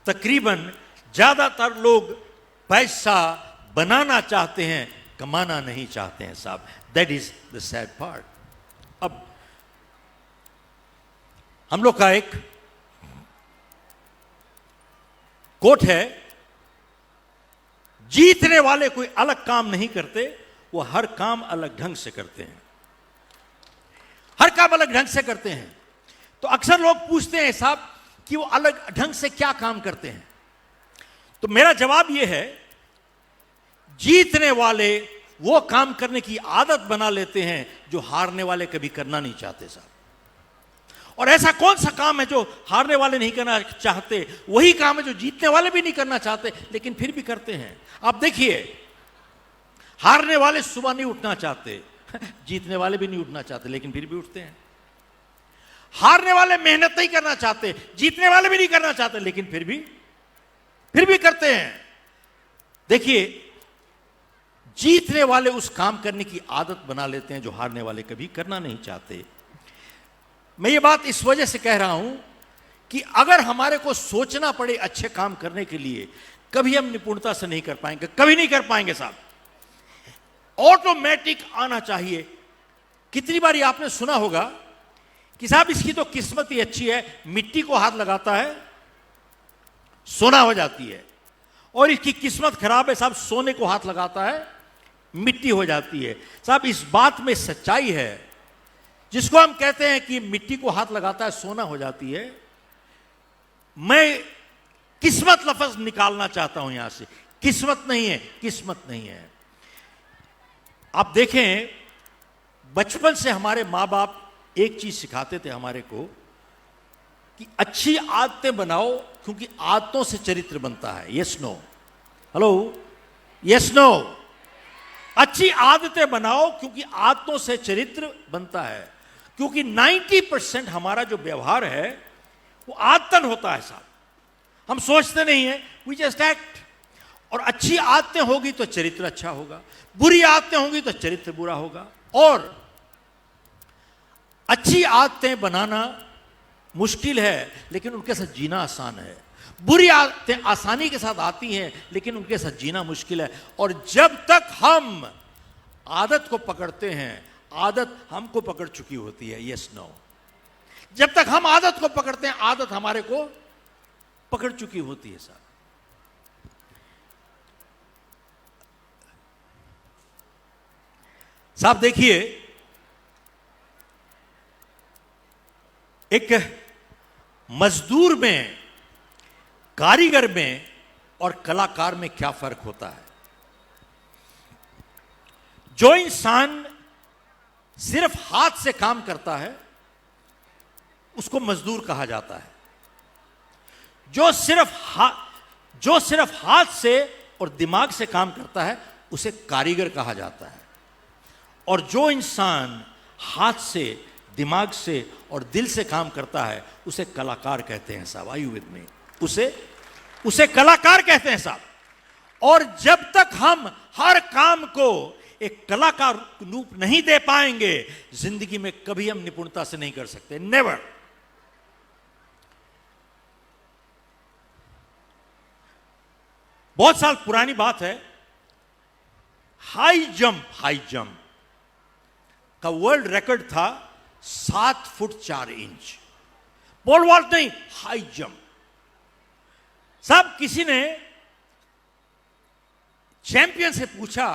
तकरीबन ज्यादातर लोग पैसा बनाना चाहते हैं, कमाना नहीं चाहते हैं साहब। That is the sad part. अब हम लोग का एक कोट है, जीतने वाले कोई अलग काम नहीं करते, वो हर काम अलग ढंग से करते हैं। हर काम अलग ढंग से करते हैं। तो अक्सर लोग पूछते हैं साहब कि वो अलग ढंग से क्या काम करते हैं। तो मेरा जवाब यह है, जीतने वाले वो काम करने की आदत बना लेते हैं जो हारने वाले कभी करना नहीं चाहते साहब। और ऐसा कौन सा काम है जो हारने वाले नहीं करना चाहते? वही काम है जो जीतने वाले भी नहीं करना चाहते लेकिन फिर भी करते हैं। आप देखिए, हारने वाले सुबह नहीं उठना चाहते, जीतने वाले भी नहीं उठना चाहते लेकिन फिर भी उठते हैं। हारने वाले मेहनत नहीं करना चाहते, जीतने वाले भी नहीं करना चाहते लेकिन फिर भी करते हैं। देखिए, जीतने वाले उस काम करने की आदत बना लेते हैं जो हारने वाले कभी करना नहीं चाहते। मैं ये बात इस वजह से कह रहा हूं कि अगर हमारे को सोचना पड़े अच्छे काम करने के लिए, कभी हम निपुणता से नहीं कर पाएंगे, कभी नहीं कर पाएंगे साहब। ऑटोमेटिक आना चाहिए। कितनी बार आपने सुना होगा कि साहब इसकी तो किस्मत ही अच्छी है, मिट्टी को हाथ लगाता है सोना हो जाती है, और इसकी किस्मत खराब है साहब, सोने को हाथ लगाता है मिट्टी हो जाती है। साहब इस बात में सच्चाई है। जिसको हम कहते हैं कि मिट्टी को हाथ लगाता है सोना हो जाती है, मैं किस्मत लफ्ज निकालना चाहता हूं यहां से। किस्मत नहीं है, किस्मत नहीं है। आप देखें, बचपन से हमारे मां बाप एक चीज सिखाते थे हमारे को कि अच्छी आदतें बनाओ क्योंकि आदतों से चरित्र बनता है। Yes no? Hello, yes no? अच्छी आदतें बनाओ क्योंकि आदतों से चरित्र बनता है। क्योंकि 90% हमारा जो व्यवहार है वो आदतन होता है साहब। हम सोचते नहीं है, वी जस्ट एक्ट। और अच्छी आदतें होगी तो चरित्र अच्छा होगा, बुरी आदतें होंगी तो चरित्र बुरा होगा। और अच्छी आदतें बनाना मुश्किल है लेकिन उनके साथ जीना आसान है। बुरी आदतें आसानी के साथ आती हैं लेकिन उनके साथ जीना मुश्किल है। और जब तक हम आदत को पकड़ते हैं, आदत हमको पकड़ चुकी होती है। Yes no? जब तक हम आदत को पकड़ते हैं, आदत हमारे को पकड़ चुकी होती है साहब। साहब देखिए, एक मजदूर में, कारीगर में और कलाकार में क्या फर्क होता है? जो इंसान सिर्फ हाथ से काम करता है उसको मजदूर कहा जाता है। जो सिर्फ हाथ से और दिमाग से काम करता है उसे कारीगर कहा जाता है। और जो इंसान हाथ से, दिमाग से और दिल से काम करता है उसे कलाकार कहते हैं साहब। Are you with me? उसे कलाकार कहते हैं साहब। और जब तक हम हर काम को एक कलाकार रूप नहीं दे पाएंगे, जिंदगी में कभी हम निपुणता से नहीं कर सकते। नेवर। बहुत साल पुरानी बात है, हाई जंप का वर्ल्ड रिकॉर्ड था 7 फुट 4 इंच। पोल वॉल्ट नहीं, हाई जंप। साहब किसी ने चैंपियन से पूछा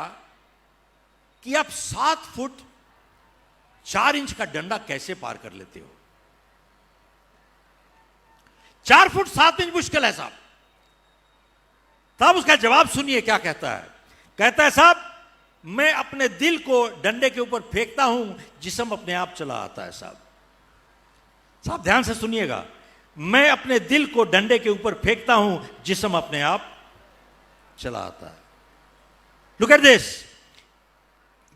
कि आप 7 फुट 4 इंच का डंडा कैसे पार कर लेते हो? 4 फुट 7 इंच मुश्किल है साहब। तब उसका जवाब सुनिए क्या कहता है। कहता है साहब, मैं अपने दिल को डंडे के ऊपर फेंकता हूं, जिस्म अपने आप चला आता है साहब। साहब ध्यान से सुनिएगा, मैं अपने दिल को डंडे के ऊपर फेंकता हूं, जिस्म अपने आप चला आता है। Look at this.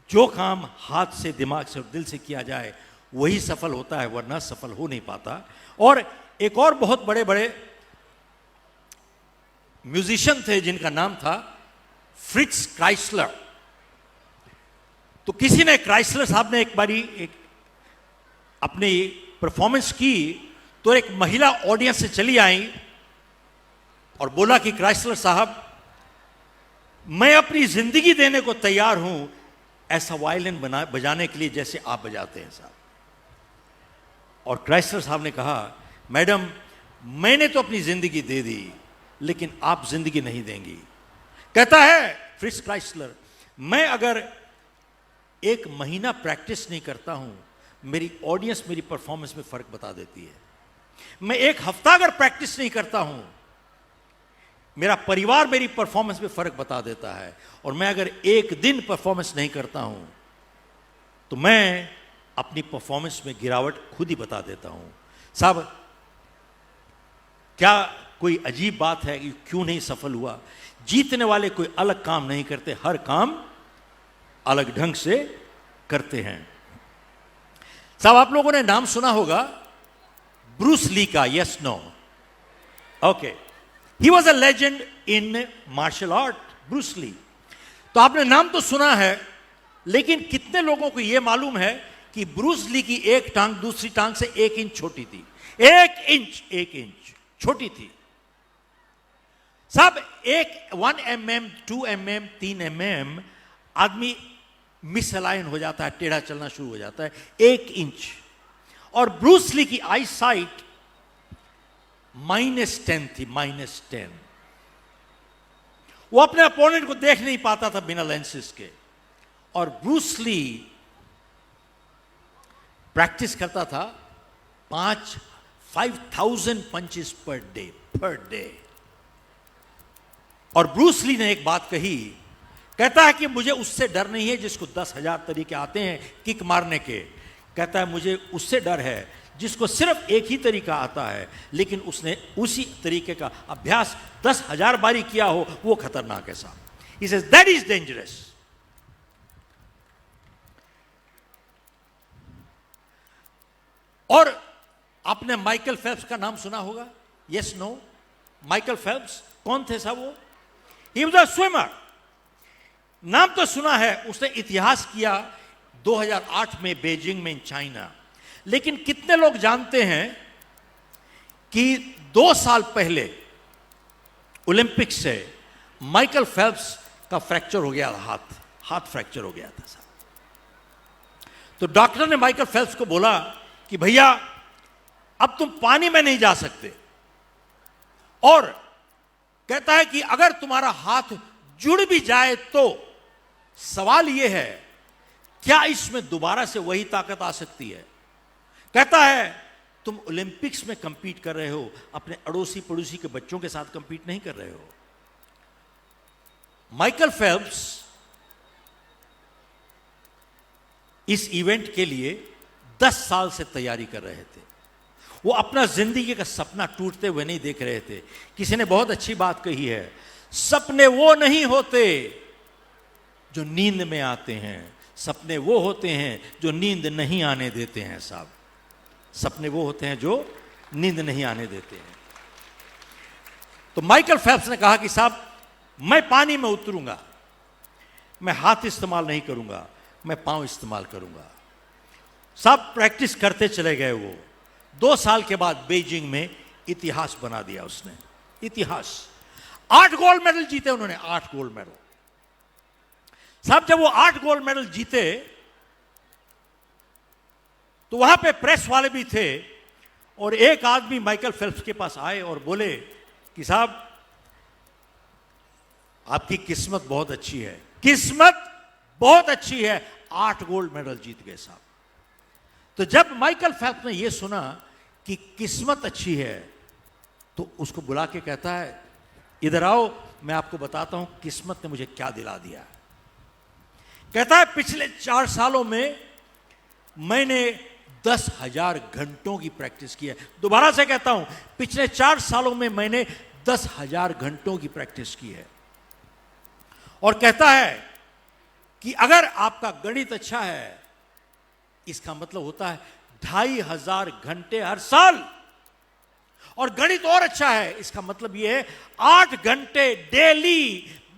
जो काम हाथ से, दिमाग से और दिल से किया जाए वही सफल होता है, वरना सफल हो नहीं पाता। और एक और बहुत बड़े बड़े म्यूजिशियन थे जिनका नाम था फ्रिट्ज क्राइसलर। तो किसी ने, क्राइसलर साहब ने एक बारी अपनी परफॉर्मेंस की तो एक महिला ऑडियंस से चली आई और बोला कि क्राइसलर साहब, मैं अपनी जिंदगी देने को तैयार हूं ऐसा वायलिन बजाने के लिए जैसे आप बजाते हैं साहब। और क्राइसलर साहब ने कहा, मैडम मैंने तो अपनी जिंदगी दे दी लेकिन आप जिंदगी नहीं देंगी। कहता है फ्रिट्ज क्राइसलर, मैं अगर 1 महीना प्रैक्टिस नहीं करता हूं, मेरी ऑडियंस मेरी परफॉर्मेंस में फर्क बता देती है। मैं एक हफ्ता अगर प्रैक्टिस नहीं करता हूं, मेरा परिवार मेरी परफॉर्मेंस में फर्क बता देता है। और मैं अगर एक दिन परफॉर्मेंस नहीं करता हूं तो मैं अपनी परफॉर्मेंस में गिरावट खुद ही बता देता हूं। साहब, क्या कोई अजीब बात है कि क्यों नहीं सफल हुआ? जीतने वाले कोई अलग काम नहीं करते, हर काम अलग ढंग से करते हैं। साहब, आप लोगों ने नाम सुना होगा ब्रूस ली का, yes no? Okay, he was a legend in martial art, Bruce Lee. तो आपने नाम तो सुना है, लेकिन कितने लोगों को यह मालूम है कि ब्रूस ली की एक टांग दूसरी टांग से 1 इंच छोटी थी? 1 इंच छोटी थी। साहब, 1 mm, 2 mm, 3 mm आदमी मिसअलाइन हो जाता है, टेढ़ा चलना शुरू हो जाता है। 1 इंच। और ब्रूस ली की आई साइट -10 थी, -10। वो अपने अपोनेंट को देख नहीं पाता था बिना लेंसेज के। और ब्रूस ली प्रैक्टिस करता था 5000 पंचेस पर डे। और ब्रूस ली ने एक बात कही, कहता है कि मुझे उससे डर नहीं है जिसको 10,000 तरीके आते हैं किक मारने के। कहता है मुझे उससे डर है जिसको सिर्फ एक ही तरीका आता है, लेकिन उसने उसी तरीके का अभ्यास 10,000 बारी किया हो, वो खतरनाक है साहब। He says that is dangerous. और आपने माइकल फेल्प्स का नाम सुना होगा, यस नो? माइकल फेल्प्स कौन थे साहब? वो ही वाज अ स्विमर। नाम तो सुना है, उसने इतिहास किया 2008 में बीजिंग में, चाइना। लेकिन कितने लोग जानते हैं कि 2 साल पहले ओलंपिक्स से माइकल फेल्प्स का फ्रैक्चर हो गया, हाथ फ्रैक्चर हो गया था साहब। तो डॉक्टर ने माइकल फेल्प्स को बोला कि भैया अब तुम पानी में नहीं जा सकते, और कहता है कि अगर तुम्हारा हाथ जुड़ भी जाए तो सवाल यह है क्या इसमें दोबारा से वही ताकत आ सकती है? कहता है तुम ओलंपिक्स में कंपीट कर रहे हो, अपने अड़ोसी पड़ोसी के बच्चों के साथ कंपीट नहीं कर रहे हो। माइकल फेल्प्स इस इवेंट के लिए 10 साल से तैयारी कर रहे थे। वो अपना जिंदगी का सपना टूटते हुए नहीं देख रहे थे। किसी ने बहुत अच्छी बात कही है, सपने वो नहीं होते जो नींद में आते हैं, सपने वो होते हैं जो नींद नहीं आने देते हैं साहब। सपने वो होते हैं जो नींद नहीं आने देते हैं। तो माइकल फेल्प्स ने कहा कि साहब मैं पानी में उतरूंगा, मैं हाथ इस्तेमाल नहीं करूंगा, मैं पांव इस्तेमाल करूंगा। सब प्रैक्टिस करते चले गए। वो 2 साल के बाद बीजिंग में इतिहास बना दिया उसने, इतिहास। 8 गोल्ड मेडल जीते उन्होंने, 8 गोल्ड मेडल। साहब जब वो 8 गोल्ड मेडल जीते तो वहां पे प्रेस वाले भी थे, और एक आदमी माइकल फेल्प्स के पास आए और बोले कि साहब आपकी किस्मत बहुत अच्छी है, किस्मत बहुत अच्छी है, 8 गोल्ड मेडल जीत गए साहब। तो जब माइकल फेल्प्स ने यह सुना कि किस्मत अच्छी है, तो उसको बुला के कहता है इधर आओ, मैं आपको बताता हूं किस्मत ने मुझे क्या दिला दिया। कहता है पिछले 4 सालों में मैंने 10,000 घंटों की प्रैक्टिस की है। दोबारा से कहता हूं, पिछले 4 सालों में मैंने 10,000 घंटों की प्रैक्टिस की है। और कहता है कि अगर आपका गणित अच्छा है, इसका मतलब होता है 2,500 घंटे हर साल, और गणित और अच्छा है, इसका मतलब यह है 8 घंटे डेली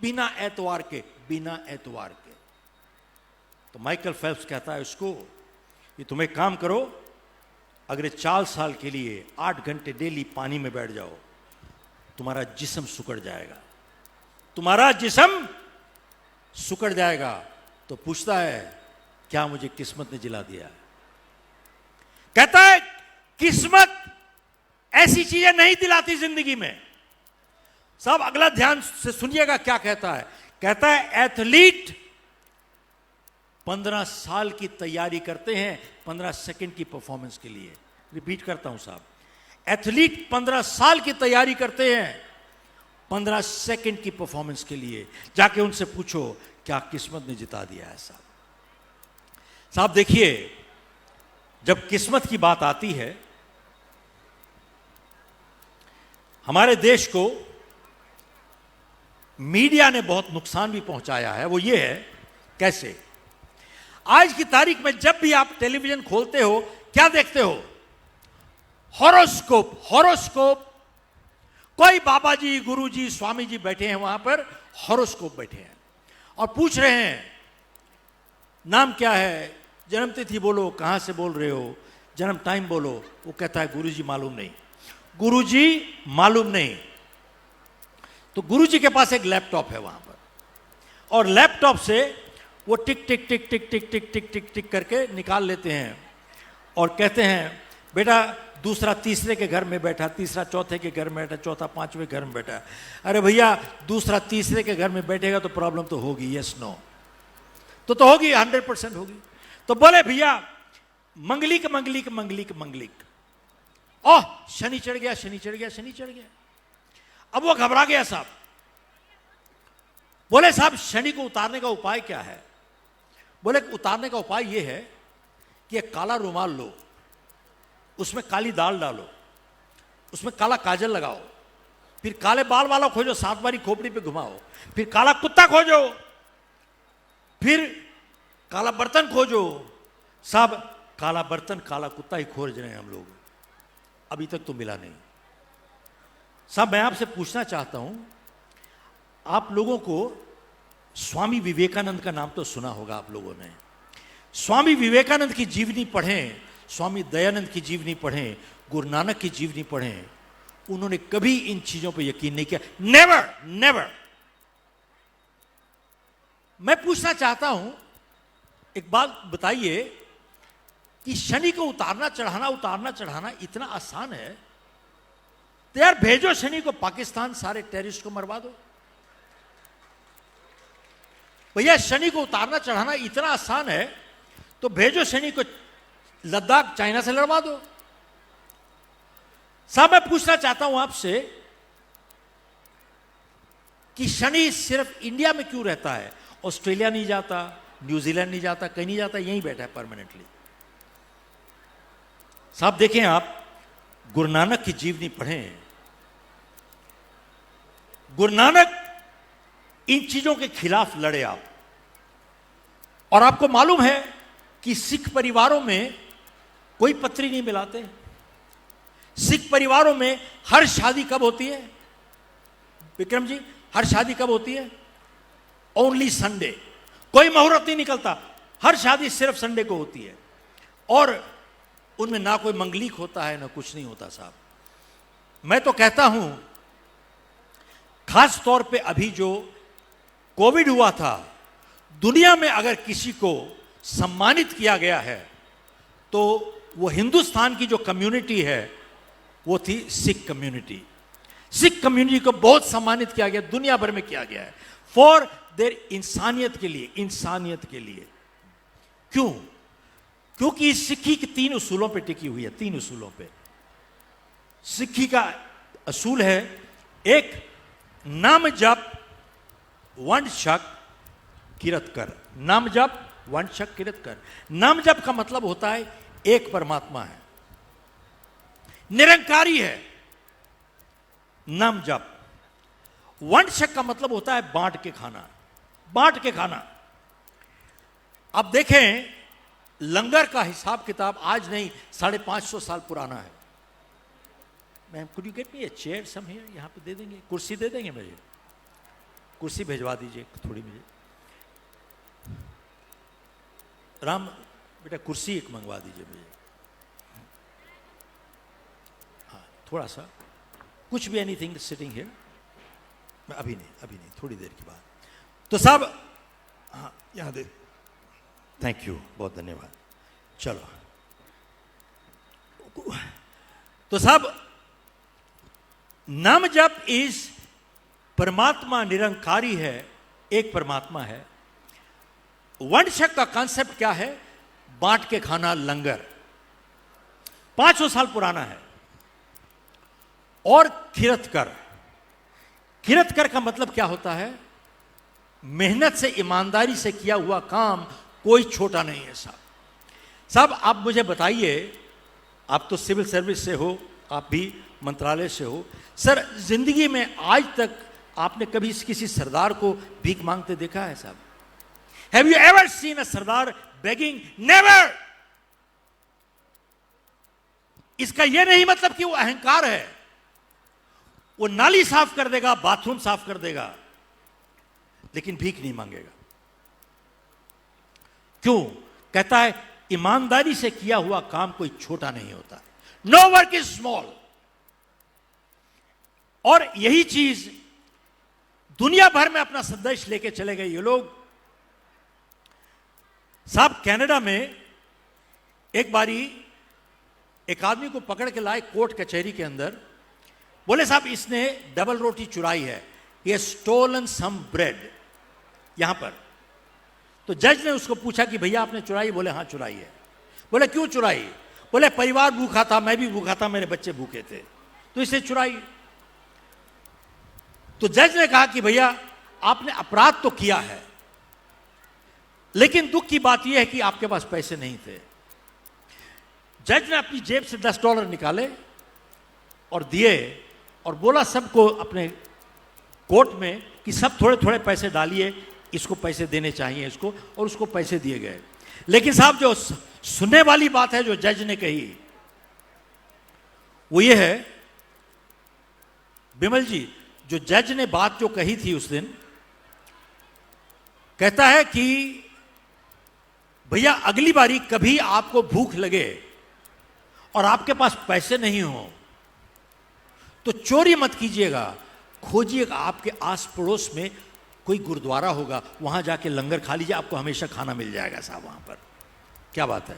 बिना एतवार के, बिना एतवार के। तो माइकल फेल्प्स कहता है उसको कि तुम एक काम करो, अगले 4 साल के लिए 8 घंटे डेली पानी में बैठ जाओ, तुम्हारा जिस्म सुकड़ जाएगा, तुम्हारा जिस्म सुकड़ जाएगा। तो पूछता है क्या मुझे किस्मत ने जिला दिया? कहता है किस्मत ऐसी चीजें नहीं दिलाती जिंदगी में। सब अगला ध्यान से सुनिएगा क्या कहता है। कहता है एथलीट 15 साल की तैयारी करते हैं 15 सेकंड की परफॉर्मेंस के लिए। रिपीट करता हूं साहब, एथलीट 15 साल की तैयारी करते हैं 15 सेकंड की परफॉर्मेंस के लिए। जाके उनसे पूछो क्या किस्मत ने जिता दिया है साहब। साहब देखिए, जब किस्मत की बात आती है, हमारे देश को मीडिया ने बहुत नुकसान भी पहुंचाया है। वो ये है, कैसे? आज की तारीख में जब भी आप टेलीविजन खोलते हो, क्या देखते हो? Horoscope, horoscope. कोई बाबा जी, गुरु जी, स्वामी जी बैठे हैं वहां पर, हॉरोस्कोप बैठे हैं और पूछ रहे हैं नाम क्या है, जन्मतिथि बोलो, कहां से बोल रहे हो, जन्म टाइम बोलो। वो कहता है गुरु जी मालूम नहीं, गुरु जी मालूम नहीं। तो गुरु जी के पास एक लैपटॉप है वहां पर, और लैपटॉप से वो टिक टिक टिक टिक टिक टिक टिक टिक टिक करके निकाल लेते हैं और कहते हैं बेटा दूसरा तीसरे के घर में बैठा, तीसरा चौथे के घर में बैठा, चौथा पांचवें घर में बैठा। अरे भैया, दूसरा तीसरे के घर में बैठेगा तो प्रॉब्लम तो होगी, यस नो, तो होगी, 100% होगी। तो बोले भैया मंगलिक मंगलिक मंगलिक मंगलिक, ओह शनि चढ़ गया, शनि चढ़ गया, शनि चढ़ गया। अब वो घबरा गया साहब। बोले साहब शनि को उतारने का उपाय क्या है? बोले उतारने का उपाय ये है कि एक काला रुमाल लो, उसमें काली दाल डालो, उसमें काला काजल लगाओ, फिर काले बाल वाला खोजो, 7 बारी खोपड़ी पे घुमाओ, फिर काला कुत्ता खोजो, फिर काला बर्तन खोजो। साहब काला बर्तन काला कुत्ता ही खोज रहे हैं हम लोग, अभी तक तो मिला नहीं। साहब मैं आपसे पूछना चाहता हूं, आप लोगों को स्वामी विवेकानंद का नाम तो सुना होगा आप लोगों ने। स्वामी विवेकानंद की जीवनी पढ़ें, स्वामी दयानंद की जीवनी पढ़ें, गुरु नानक की जीवनी पढ़ें। उन्होंने कभी इन चीजों पर यकीन नहीं किया, नेवर नेवर। मैं पूछना चाहता हूं, एक बात बताइए कि शनि को उतारना चढ़ाना इतना आसान है, तो यार भेजो शनि को पाकिस्तान, सारे टेररिस्ट को मरवा दो। भैया शनि को उतारना चढ़ाना इतना आसान है, तो भेजो शनि को लद्दाख, चाइना से लड़वा दो। साहब मैं पूछना चाहता हूं आपसे कि शनि सिर्फ इंडिया में क्यों रहता है? ऑस्ट्रेलिया नहीं जाता, न्यूजीलैंड नहीं जाता, कहीं नहीं जाता, यहीं बैठा है परमानेंटली। साहब देखें, आप गुरु नानक की जीवनी पढ़ें। गुरु नानक इन चीजों के खिलाफ लड़े आप, और आपको मालूम है कि सिख परिवारों में कोई पत्री नहीं मिलाते। सिख परिवारों में हर शादी कब होती है विक्रम जी? हर शादी कब होती है? Only Sunday. कोई मुहूर्त नहीं निकलता, हर शादी सिर्फ संडे को होती है, और उनमें ना कोई मंगलिक होता है ना कुछ नहीं होता। साहब मैं तो कहता हूं, खास तौर पे अभी जो कोविड हुआ था, दुनिया में अगर किसी को सम्मानित किया गया है तो वो हिंदुस्तान की जो कम्युनिटी है वो थी सिख कम्युनिटी। सिख कम्युनिटी को बहुत सम्मानित किया गया, दुनिया भर में किया गया है, फॉर देयर इंसानियत के लिए, इंसानियत के लिए। क्यों? क्योंकि सिक्खी के 3 उसूलों पे टिकी हुई है। 3 उसूलों पे सिक्खी का असूल है, एक नाम जप वंड शक किरत कर। नाम जप वंड शक किरत कर। नाम जप का मतलब होता है एक परमात्मा है, निरंकारी है, नाम जप। वंड शक का मतलब होता है बांट के खाना, बांट के खाना। अब देखें, लंगर का हिसाब किताब आज नहीं, 550 साल पुराना है। Ma'am could you get me a chair some here? यहां पे दे देंगे, कुर्सी दे देंगे मुझे, कुर्सी भिजवा दीजिए थोड़ी मुझे। राम बेटा कुर्सी एक मंगवा दीजिए मुझे, हाँ थोड़ा सा, कुछ भी, एनीथिंग सिटिंग हियर। मैं अभी नहीं, थोड़ी देर के बाद। तो साहब हाँ यहां दे, थैंक यू, बहुत धन्यवाद। चलो, तो साहब नाम जप इस परमात्मा निरंकारी है, एक परमात्मा है। वंड शक का कॉन्सेप्ट क्या है? बांट के खाना, लंगर। 500 साल पुराना है। और किरत कर। किरत कर का मतलब क्या होता है? मेहनत से, ईमानदारी से किया हुआ काम कोई छोटा नहीं है साहब। साहब आप मुझे बताइए, आप तो सिविल सर्विस से हो, आप भी मंत्रालय से हो, सर जिंदगी में आज तक आपने कभी किसी सरदार को भीख मांगते देखा है साहब? Have you ever seen a Sardar begging? Never. इसका यह नहीं मतलब कि वो अहंकार है। वो नाली साफ कर देगा, बाथरूम साफ कर देगा, लेकिन भीख नहीं मांगेगा। क्यों? कहता है ईमानदारी से किया हुआ काम कोई छोटा नहीं होता। No work is small. और यही चीज दुनिया भर में अपना संदेश लेके चले गए ये लोग। साहब कनाडा में एक बारी एक आदमी को पकड़ के लाए कोर्ट कचहरी के अंदर। बोले साहब इसने डबल रोटी चुराई है, ये स्टोलन सम ब्रेड यहां पर। तो जज ने उसको पूछा कि भैया आपने चुराई? बोले हाँ चुराई है। बोले क्यों चुराई? बोले परिवार भूखा था, मैं भी भूखा था, मेरे बच्चे भूखे थे, तो इसे चुराई। तो जज ने कहा कि भैया आपने अपराध तो किया है, लेकिन दुख की बात यह है कि आपके पास पैसे नहीं थे। जज ने अपनी जेब से $10 निकाले और दिए और बोला सबको अपने कोर्ट में कि सब थोड़े थोड़े पैसे डालिए, इसको पैसे देने चाहिए इसको, और उसको पैसे दिए गए। लेकिन साहब जो सुनने वाली बात है जो जज ने कही वो ये है, बिमल जी, जो जज ने बात जो कही थी उस दिन, कहता है कि भैया अगली बारी कभी आपको भूख लगे और आपके पास पैसे नहीं हो तो चोरी मत कीजिएगा, खोजिएगा आपके आस पड़ोस में कोई गुरुद्वारा होगा, वहां जाके लंगर खा लीजिए, आपको हमेशा खाना मिल जाएगा साहब वहां पर। क्या बात है?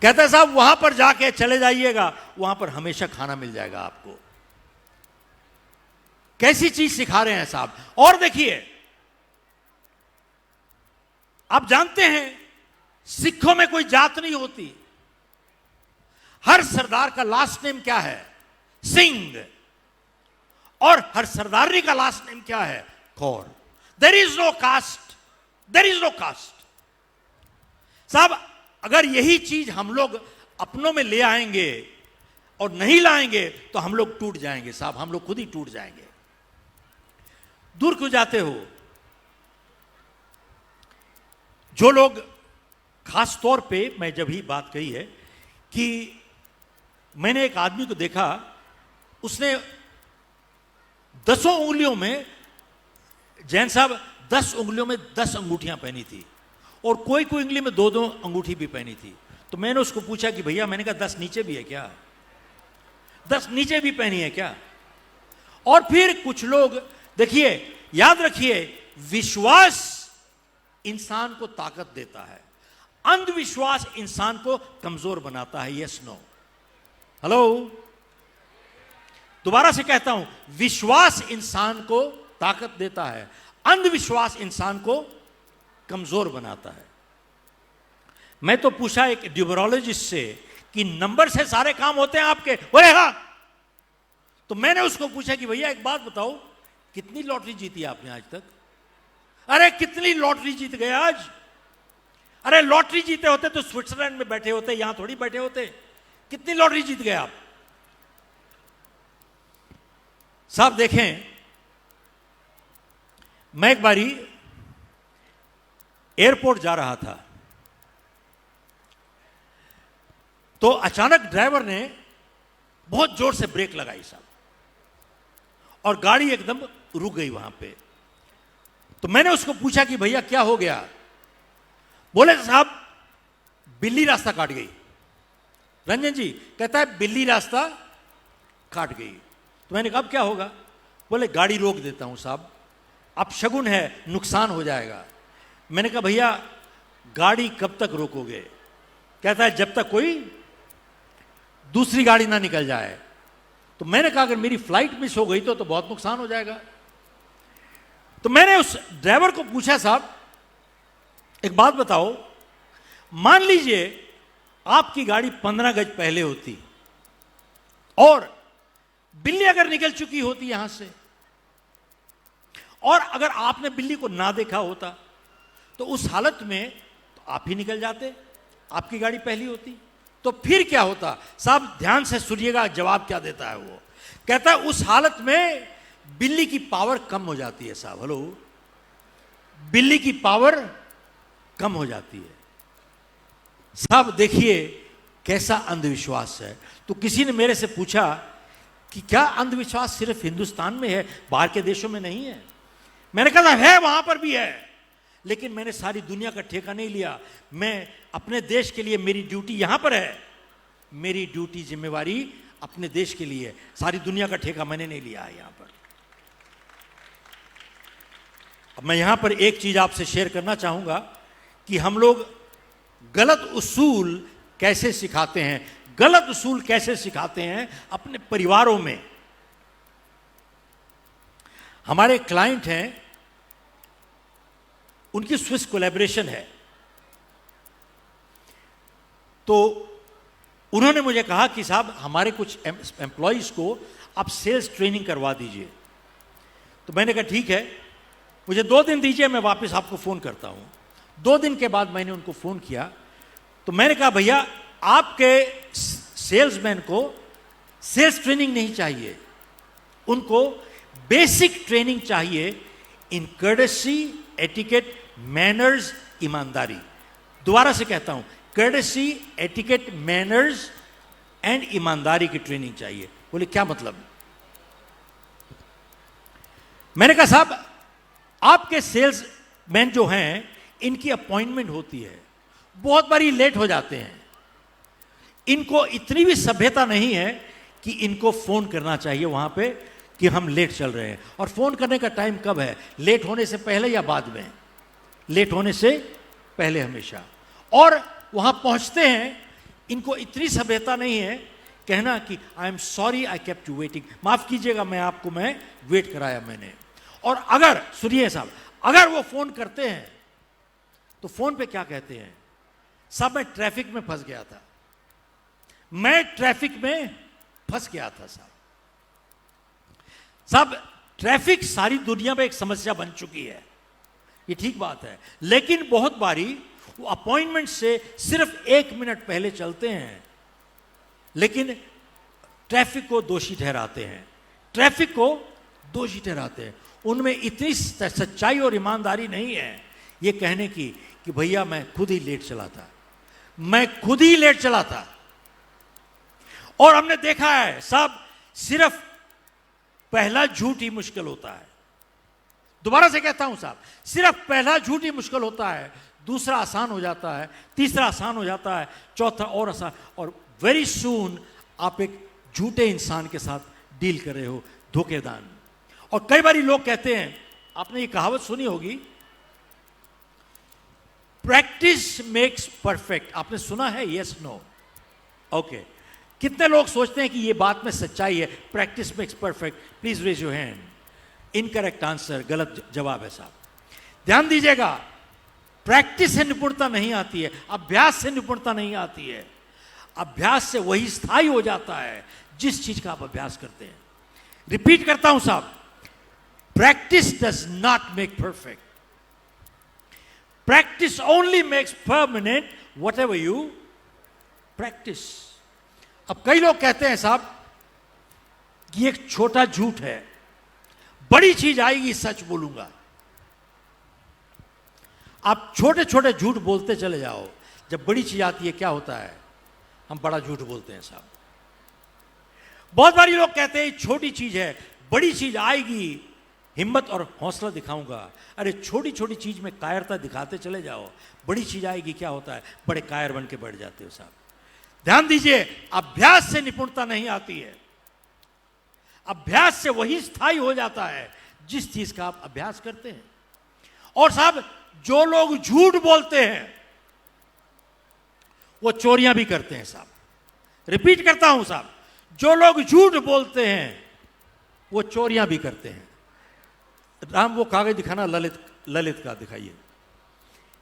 कहता है साहब वहां पर जाके चले जाइएगा, वहां पर हमेशा खाना मिल जाएगा आपको। कैसी चीज सिखा रहे हैं साहब। और देखिए, आप जानते हैं सिखों में कोई जात नहीं होती। हर सरदार का लास्ट नेम क्या है? सिंह। और हर सरदारनी का लास्ट नेम क्या है? Kaur. There is no caste, there is no caste. साहब अगर यही चीज हम लोग अपनों में ले आएंगे और नहीं लाएंगे तो हम लोग टूट जाएंगे साहब, हम लोग खुद ही टूट जाएंगे। दूर क्यों जाते हो? जो लोग, खास तौर पे मैं जब ही बात कही है कि मैंने एक आदमी को देखा, उसने 10 उंगलियों में, जैन साहब 10 उंगलियों में 10 अंगूठियां पहनी थी, और कोई कोई उंगली में 2-2 अंगूठी भी पहनी थी। तो मैंने उसको पूछा कि भैया, मैंने कहा 10 नीचे भी है क्या? 10 नीचे भी पहनी है क्या? और फिर कुछ लोग, देखिए याद रखिए, विश्वास इंसान को ताकत देता है, अंधविश्वास इंसान को कमजोर बनाता है। Yes no? हेलो? दोबारा से कहता हूं, विश्वास इंसान को ताकत देता है, अंधविश्वास इंसान को कमजोर बनाता है। मैं तो पूछा एक न्यूमरोलॉजिस्ट से कि नंबर से सारे काम होते हैं आपके? बोले हाँ। तो मैंने उसको पूछा कि भैया एक बात बताओ, कितनी लॉटरी जीती आपने आज तक? अरे कितनी लॉटरी जीत गए आज? अरे लॉटरी जीते होते तो स्विट्जरलैंड में बैठे होते, यहां थोड़ी बैठे होते। कितनी लॉटरी जीत गए आप? साहब देखें, मैं एक बारी एयरपोर्ट जा रहा था, तो अचानक ड्राइवर ने बहुत जोर से ब्रेक लगाई साहब, और गाड़ी एकदम रुक गई वहां पे। तो मैंने उसको पूछा कि भैया क्या हो गया? बोले साहब बिल्ली रास्ता काट गई। रंजन जी, कहता है बिल्ली रास्ता काट गई। तो मैंने कहा अब क्या होगा? बोले गाड़ी रोक देता हूं साहब, अब शगुन है, नुकसान हो जाएगा। मैंने कहा भैया गाड़ी कब तक रोकोगे? कहता है जब तक कोई दूसरी गाड़ी ना निकल जाए। तो मैंने कहा अगर मेरी फ्लाइट मिस हो गई तो बहुत नुकसान हो जाएगा। तो मैंने उस ड्राइवर को पूछा, साहब एक बात बताओ, मान लीजिए आपकी गाड़ी 15 गज पहले होती और बिल्ली अगर निकल चुकी होती यहां से, और अगर आपने बिल्ली को ना देखा होता, तो उस हालत में तो आप ही निकल जाते, आपकी गाड़ी पहली होती, तो फिर क्या होता? साहब ध्यान से सुनिएगा, जवाब क्या देता है वो। कहता है उस हालत में बिल्ली की पावर कम हो जाती है। साहब हेलो, बिल्ली की पावर कम हो जाती है। साहब देखिए कैसा अंधविश्वास है। तो किसी ने मेरे से पूछा कि क्या अंधविश्वास सिर्फ हिंदुस्तान में है, बाहर के देशों में नहीं है? मैंने कहा है, वहां पर भी है, लेकिन मैंने सारी दुनिया का ठेका नहीं लिया। मैं अपने देश के लिए, मेरी ड्यूटी यहां पर है, मेरी ड्यूटी जिम्मेवारी अपने देश के लिए, सारी दुनिया का ठेका मैंने नहीं लिया है यहां पर। अब मैं यहां पर एक चीज आपसे शेयर करना चाहूंगा कि हम लोग गलत उसूल कैसे सिखाते हैं, गलत उसूल कैसे सिखाते हैं अपने परिवारों में। हमारे क्लाइंट हैं, उनकी स्विस कोलैबोरेशन है, तो उन्होंने मुझे कहा कि साहब हमारे कुछ एम्प्लॉइज को आप सेल्स ट्रेनिंग करवा दीजिए। तो मैंने कहा ठीक है, मुझे 2 दिन दीजिए, मैं वापस आपको फोन करता हूं। 2 दिन के बाद मैंने उनको फोन किया, तो मैंने कहा भैया आपके सेल्समैन को सेल्स ट्रेनिंग नहीं चाहिए, उनको बेसिक ट्रेनिंग चाहिए इन कर्टेसी, एटिकेट, मैनर्स, ईमानदारी। दोबारा से कहता हूं, कर्टेसी, एटिकेट, मैनर्स एंड ईमानदारी की ट्रेनिंग चाहिए। बोले क्या मतलब? मैंने कहा साहब आपके सेल्समैन जो हैं, इनकी अपॉइंटमेंट होती है, बहुत बारी लेट हो जाते हैं, इनको इतनी भी सभ्यता नहीं है कि इनको फोन करना चाहिए वहां पे कि हम लेट चल रहे हैं। और फोन करने का टाइम कब है? लेट होने से पहले या बाद में? लेट होने से पहले हमेशा। और वहां पहुंचते हैं, इनको इतनी सभ्यता नहीं है कहना कि I am sorry I kept you waiting, माफ कीजिएगा मैं वेट कराया मैंने। और अगर सुनिए साहब, अगर वो फोन करते हैं तो फोन पे क्या कहते हैं? साहब मैं ट्रैफिक में फंस गया था, मैं ट्रैफिक में फंस गया था। साहब ट्रैफिक सारी दुनिया में एक समस्या बन चुकी है, ये ठीक बात है, लेकिन बहुत बारी वो अपॉइंटमेंट से सिर्फ 1 मिनट पहले चलते हैं, लेकिन ट्रैफिक को दोषी ठहराते हैं, ट्रैफिक को दोषी ठहराते हैं। उनमें इतनी सच्चाई और ईमानदारी नहीं है ये कहने की कि भैया मैं खुद ही लेट चला था, मैं खुद ही लेट चला था। और हमने देखा है साहब, सिर्फ पहला झूठ ही मुश्किल होता है। दोबारा से कहता हूं साहब, सिर्फ पहला झूठ ही मुश्किल होता है, दूसरा आसान हो जाता है, तीसरा आसान हो जाता है, चौथा और आसान, और वेरी सून आप एक झूठे इंसान के साथ डील कर रहे हो, धोखेदान। और कई बार लोग कहते हैं, आपने ये कहावत सुनी होगी, प्रैक्टिस मेक्स परफेक्ट। आपने सुना है? Yes no? ओके। कितने लोग सोचते हैं कि ये बात में सच्चाई है, practice makes perfect? Please raise your hand. Incorrect answer, गलत जवाब है साहब। ध्यान दीजिएगा, प्रैक्टिस से निपुणता नहीं आती है, अभ्यास से निपुणता नहीं आती है। अभ्यास से वही स्थायी हो जाता है जिस चीज का आप अभ्यास करते हैं। रिपीट करता हूं साहब, practice does not make perfect, practice only makes permanent what ever you practice. अब कई लोग कहते हैं साहब कि एक छोटा झूठ है, बड़ी चीज आएगी सच बोलूंगा। आप छोटे छोटे झूठ बोलते चले जाओ, जब बड़ी चीज आती है क्या होता है? हम बड़ा झूठ बोलते हैं साहब। बहुत बारी लोग कहते हैं छोटी चीज है, बड़ी चीज आएगी, हिम्मत और हौसला दिखाऊंगा। अरे छोटी छोटी चीज में कायरता दिखाते चले जाओ, बड़ी चीज आएगी क्या होता है? बड़े कायर बन के बढ़ जाते हो साहब। ध्यान दीजिए, अभ्यास से निपुणता नहीं आती है, अभ्यास से वही स्थायी हो जाता है जिस चीज का आप अभ्यास करते हैं। और साहब जो लोग झूठ बोलते हैं वो चोरियां भी करते हैं साहब। रिपीट करता हूं साहब, जो लोग झूठ बोलते हैं वो चोरियां भी करते हैं। राम वो कागज दिखाना, ललित का दिखाइए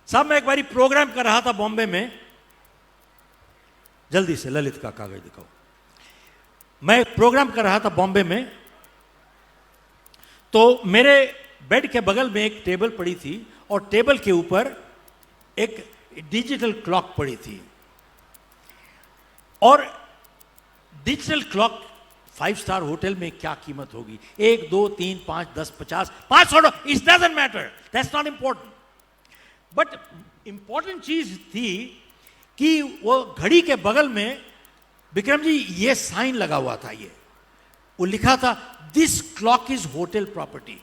साहब। मैं एक बारी प्रोग्राम कर रहा था बॉम्बे में, जल्दी से ललित का कागज दिखाओ। मैं एक प्रोग्राम कर रहा था बॉम्बे में, तो मेरे बेड के बगल में एक टेबल पड़ी थी और टेबल के ऊपर एक डिजिटल क्लॉक पड़ी थी। और डिजिटल क्लॉक 5 स्टार होटल में क्या कीमत होगी? 1, 2, 3, 5, 10, 50, 500, it doesn't matter, that's not important. But important चीज थी कि वो घड़ी के बगल में विक्रम जी ये साइन लगा हुआ था, ये वो लिखा था this clock is hotel property.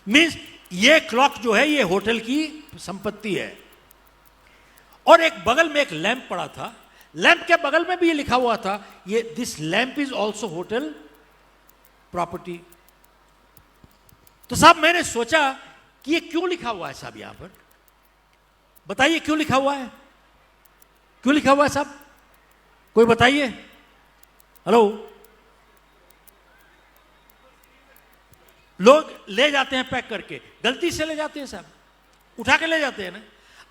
Means ये क्लॉक जो है ये होटल की संपत्ति है। और एक बगल में एक लैंप पड़ा था, लैंप के बगल में भी ये लिखा हुआ था ये this lamp is also hotel property. तो साहब मैंने सोचा कि ये क्यों लिखा हुआ है साहब, यहां पर बताइए क्यों लिखा हुआ है, क्यों लिखा हुआ है साहब, कोई बताइए। हेलो, लोग ले जाते हैं पैक करके, गलती से ले जाते हैं साहब, उठा के ले जाते हैं ना।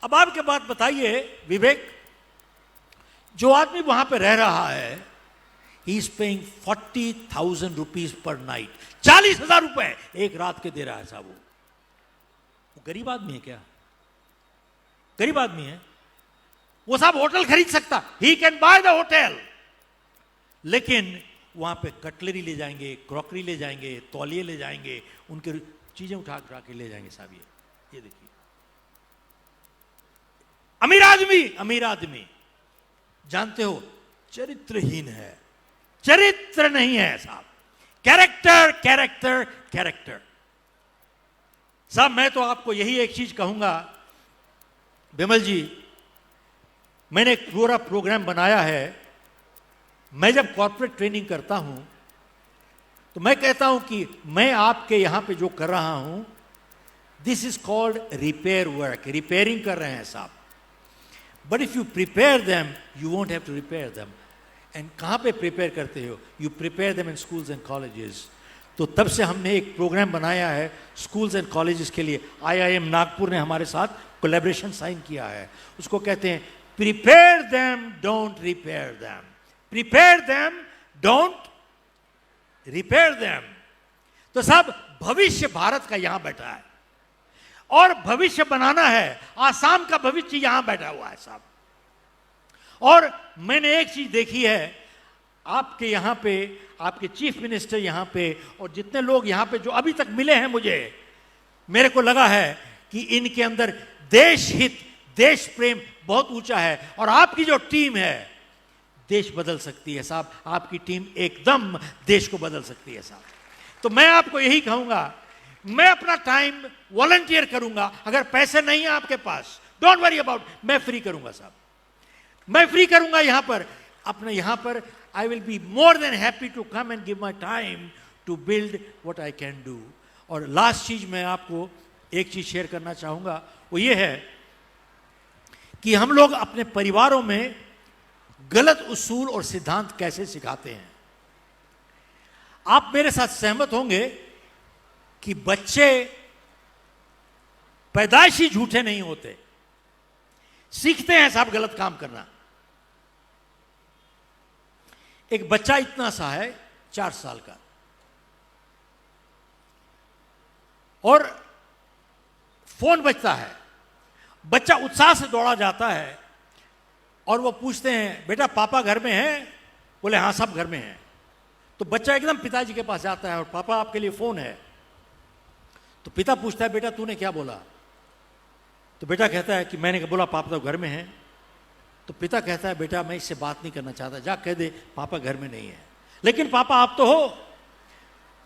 अब आपके बात बताइए विवेक, जो आदमी वहां पे रह रहा है he is paying 40,000 rupees per night, 40,000 रुपए एक रात के दे रहा है साहब। वो गरीब आदमी है क्या? गरीब आदमी है वो साहब, होटल खरीद सकता, he can by the hotel, लेकिन वहां पे कटलरी ले जाएंगे, क्रॉकरी ले जाएंगे, तौलिए ले जाएंगे, उनके चीजें उठा उठा के ले जाएंगे साहब। ये देखिए अमीर आदमी, अमीर आदमी जानते हो चरित्रहीन है, चरित्र नहीं है साहब, कैरेक्टर कैरेक्टर कैरेक्टर। साहब मैं तो आपको यही एक चीज कहूंगा विमल जी, मैंने एक पूरा प्रोग्राम बनाया है। मैं जब कॉर्पोरेट ट्रेनिंग करता हूं तो मैं कहता हूं कि मैं आपके यहां पे जो कर रहा हूं this is called repair work, repairing कर रहे हैं साहब। But if you prepare them you won't have to repair them. And कहां पे प्रिपेयर करते हो? You prepare them in schools and colleges. तो तब से हमने एक प्रोग्राम बनाया है स्कूल्स एंड कॉलेजेस के लिए। IIM नागपुर ने हमारे साथ कोलैबोरेशन साइन किया है, उसको कहते हैं prepare them don't repair them, prepare them don't repair them. तो साहब भविष्य भारत का यहां बैठा है और भविष्य बनाना है, आसाम का भविष्य यहां बैठा हुआ है साहब। और मैंने एक चीज देखी है आपके यहां पे, आपके चीफ मिनिस्टर यहां पे और जितने लोग यहां पे जो अभी तक मिले हैं मुझे, मेरे को लगा है कि इनके अंदर देश हित, देश प्रेम बहुत ऊंचा है। और आपकी जो टीम है देश बदल सकती है साहब, आपकी टीम एकदम देश को बदल सकती है साहब। तो मैं आपको यही कहूंगा, मैं अपना टाइम वॉलंटियर करूंगा। अगर पैसे नहीं है आपके पास, डोंट वरी अबाउट, मैं फ्री करूंगा साहब, मैं फ्री करूंगा यहां पर, अपने यहां पर। I will be more than happy to come and give my time to build what I can do. और लास्ट चीज मैं आपको एक चीज शेयर करना चाहूंगा, वो ये है कि हम लोग अपने परिवारों में गलत उसूल और सिद्धांत कैसे सिखाते हैं। आप मेरे साथ सहमत होंगे कि बच्चे पैदाइशी झूठे नहीं होते, सीखते हैं साहब गलत काम करना। एक बच्चा इतना सा है 4 साल का, और फोन बजता है, बच्चा उत्साह से दौड़ा जाता है और वो पूछते हैं बेटा पापा घर में हैं? बोले हाँ सब घर में हैं। तो बच्चा एकदम पिताजी के पास जाता है और पापा आपके लिए फोन है। तो पिता पूछता है बेटा तूने क्या बोला? तो बेटा कहता है कि मैंने बोला पापा तो घर में हैं। तो पिता कहता है बेटा मैं इससे बात नहीं करना चाहता, जा कह दे पापा घर में नहीं है। लेकिन पापा आप तो हो।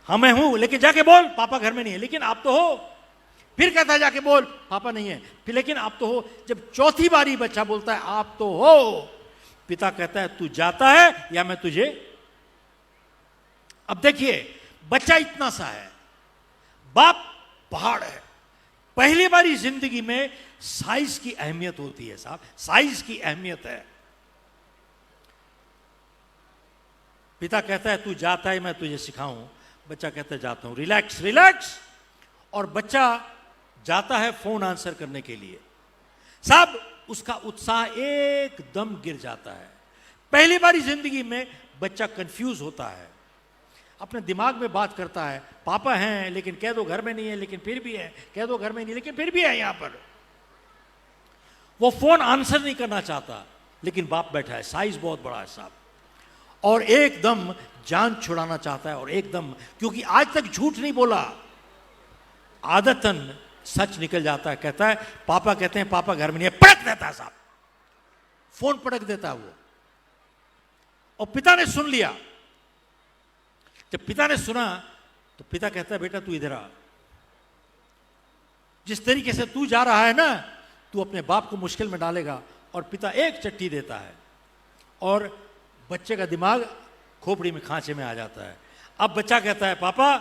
हाँ मैं हूं, लेकिन जाके बोल पापा घर में नहीं है, लेकिन आप तो हो। फिर कहता है जाके बोल पापा नहीं है, फिर लेकिन आप तो हो। जब चौथी बारी बच्चा बोलता है आप तो हो, पिता कहता है तू जाता है या मैं तुझे। अब देखिए बच्चा इतना सा है, बाप पहाड़ है। पहली बारी जिंदगी में साइज की अहमियत होती है साहब, साइज की अहमियत है। पिता कहता है तू जाता है मैं तुझे सिखाऊं, बच्चा कहता है जाता हूं, रिलैक्स रिलैक्स। और बच्चा जाता है फोन आंसर करने के लिए। साहब उसका उत्साह एकदम गिर जाता है। पहली बारी जिंदगी में बच्चा कंफ्यूज होता है, अपने दिमाग में बात करता है, पापा हैं लेकिन कह दो घर में नहीं है, लेकिन फिर भी है, कह दो घर में नहीं लेकिन फिर भी है। यहां पर वो फोन आंसर नहीं करना चाहता, लेकिन बाप बैठा है, साइज बहुत बड़ा है साहब, और एकदम जान छुड़ाना चाहता है, और एकदम, क्योंकि आज तक झूठ नहीं बोला, आदतन सच निकल जाता है। कहता है पापा, कहते हैं पापा घर में नहीं है, पटक देता है साहब, फोन पटक देता है वो। और पिता ने सुन लिया। जब पिता ने सुना तो पिता कहता है बेटा तू इधर आ, जिस तरीके से तू जा रहा है ना, तू अपने बाप को मुश्किल में डालेगा। और पिता एक चट्टी देता है और बच्चे का दिमाग खोपड़ी में, खांचे में आ जाता है। अब बच्चा कहता है पापा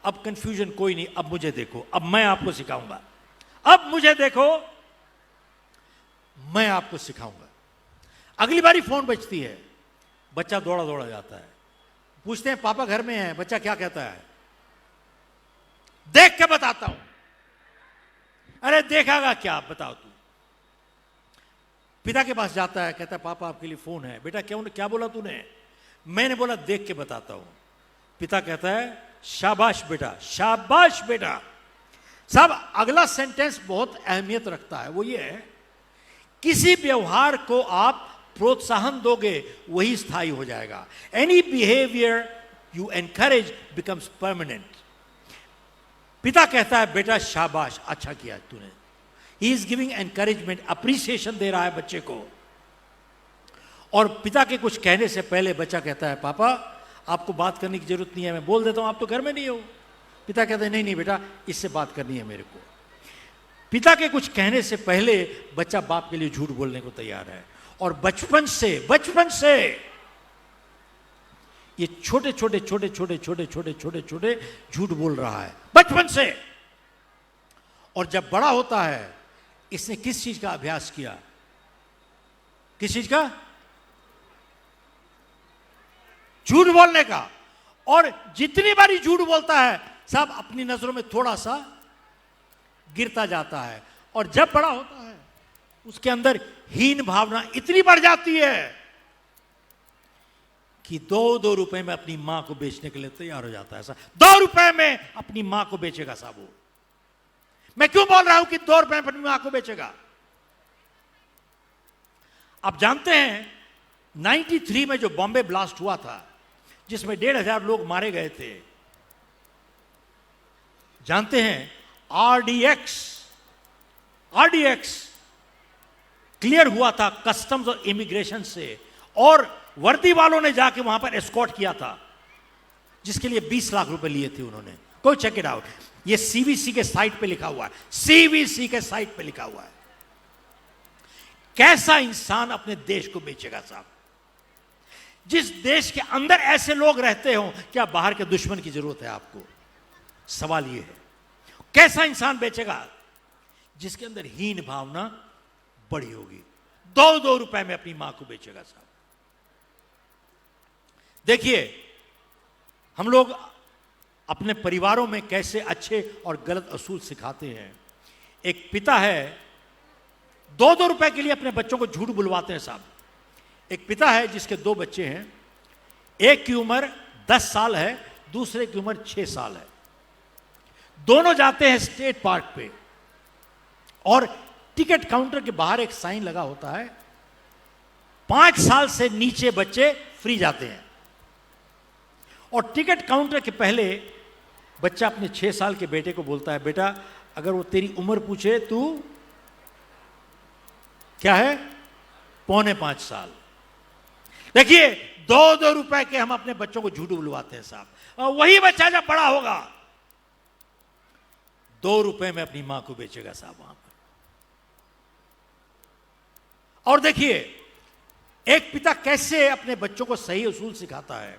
अब कंफ्यूजन कोई नहीं, अब मुझे देखो, अब मैं आपको सिखाऊंगा, अब मुझे देखो, मैं आपको सिखाऊंगा। अगली बारी फोन बजती है, बच्चा दौड़ा दौड़ा जाता है, पूछते हैं पापा घर में हैं, बच्चा क्या कहता है, देख के बताता हूं। अरे देखागा क्या, बताओ तू। पिता के पास जाता है, कहता है पापा आपके लिए फोन है। बेटा क्यों, क्या बोला तूने? मैंने बोला देख के बताता हूं। पिता कहता है शाबाश बेटा, शाबाश बेटा। साहब अगला सेंटेंस बहुत अहमियत रखता है, वो ये है, किसी व्यवहार को आप प्रोत्साहन दोगे वही स्थायी हो जाएगा। Any behaviour you encourage becomes permanent. पिता कहता है बेटा शाबाश, अच्छा किया तूने। He is giving encouragement, appreciation दे रहा है बच्चे को। और पिता के कुछ कहने से पहले बच्चा कहता है पापा आपको बात करने की जरूरत नहीं है, मैं बोल देता हूं, आप तो घर में नहीं हो। पिता कहता है नहीं नहीं बेटा, इससे बात करनी है मेरे को। पिता के कुछ कहने से पहले बच्चा बाप के लिए झूठ बोलने को तैयार है। और बचपन से ये छोटे छोटे छोटे छोटे छोटे छोटे छोटे छोटे झूठ बोल रहा है बचपन से। और जब बड़ा होता है, इसने किस चीज का अभ्यास किया? किस चीज का? झूठ बोलने का। और जितनी बारी झूठ बोलता है सब अपनी नजरों में थोड़ा सा गिरता जाता है। और जब बड़ा होता है उसके अंदर हीन भावना इतनी बढ़ जाती है कि 2 रुपए में अपनी मां को बेचने के लिए तैयार हो जाता है। ऐसा 2 रुपए में अपनी मां को बेचेगा साहब वो। मैं क्यों बोल रहा हूं कि 2 रुपए में अपनी मां को बेचेगा? आप जानते हैं 93 में जो बॉम्बे ब्लास्ट हुआ था, जिसमें 1,500 लोग मारे गए थे, जानते हैं आरडीएक्स क्लियर हुआ था कस्टम्स और इमिग्रेशन से, और वर्दी वालों ने जाके वहां पर एस्कॉर्ट किया था, जिसके लिए 20 लाख रुपए लिए थे उन्होंने। कोई चेक इट आउट, ये सीवीसी के साइट पे लिखा हुआ है, सीवीसी के साइट पे लिखा हुआ है। कैसा इंसान अपने देश को बेचेगा साहब? जिस देश के अंदर ऐसे लोग रहते हो, क्या बाहर के दुश्मन की जरूरत है आपको? सवाल यह है, कैसा इंसान बेचेगा? जिसके अंदर हीन भावना बड़ी होगी। 2 रुपए में अपनी मां को बेचेगा साहब। देखिए हम लोग अपने परिवारों में कैसे अच्छे और गलत असूल सिखाते हैं। एक पिता है, 2 रुपए के लिए अपने बच्चों को झूठ बुलवाते हैं साहब। एक पिता है जिसके 2 बच्चे हैं, एक की उम्र 10 साल है, दूसरे की उम्र 6 साल है। दोनों जाते हैं स्टेट पार्क पे, और टिकट काउंटर के बाहर एक साइन लगा होता है, 5 साल से नीचे बच्चे फ्री जाते हैं। और टिकट काउंटर के पहले बच्चा अपने 6 साल के बेटे को बोलता है, बेटा अगर वो तेरी उम्र पूछे, तू क्या है, 4.25 साल। देखिए 2 रुपए के हम अपने बच्चों को झूठ बुलवाते हैं साहब। और वही बच्चा जब बड़ा होगा 2 रुपए में अपनी मां को बेचेगा साहब वहां पर। और देखिए एक पिता कैसे अपने बच्चों को सही उसूल सिखाता है।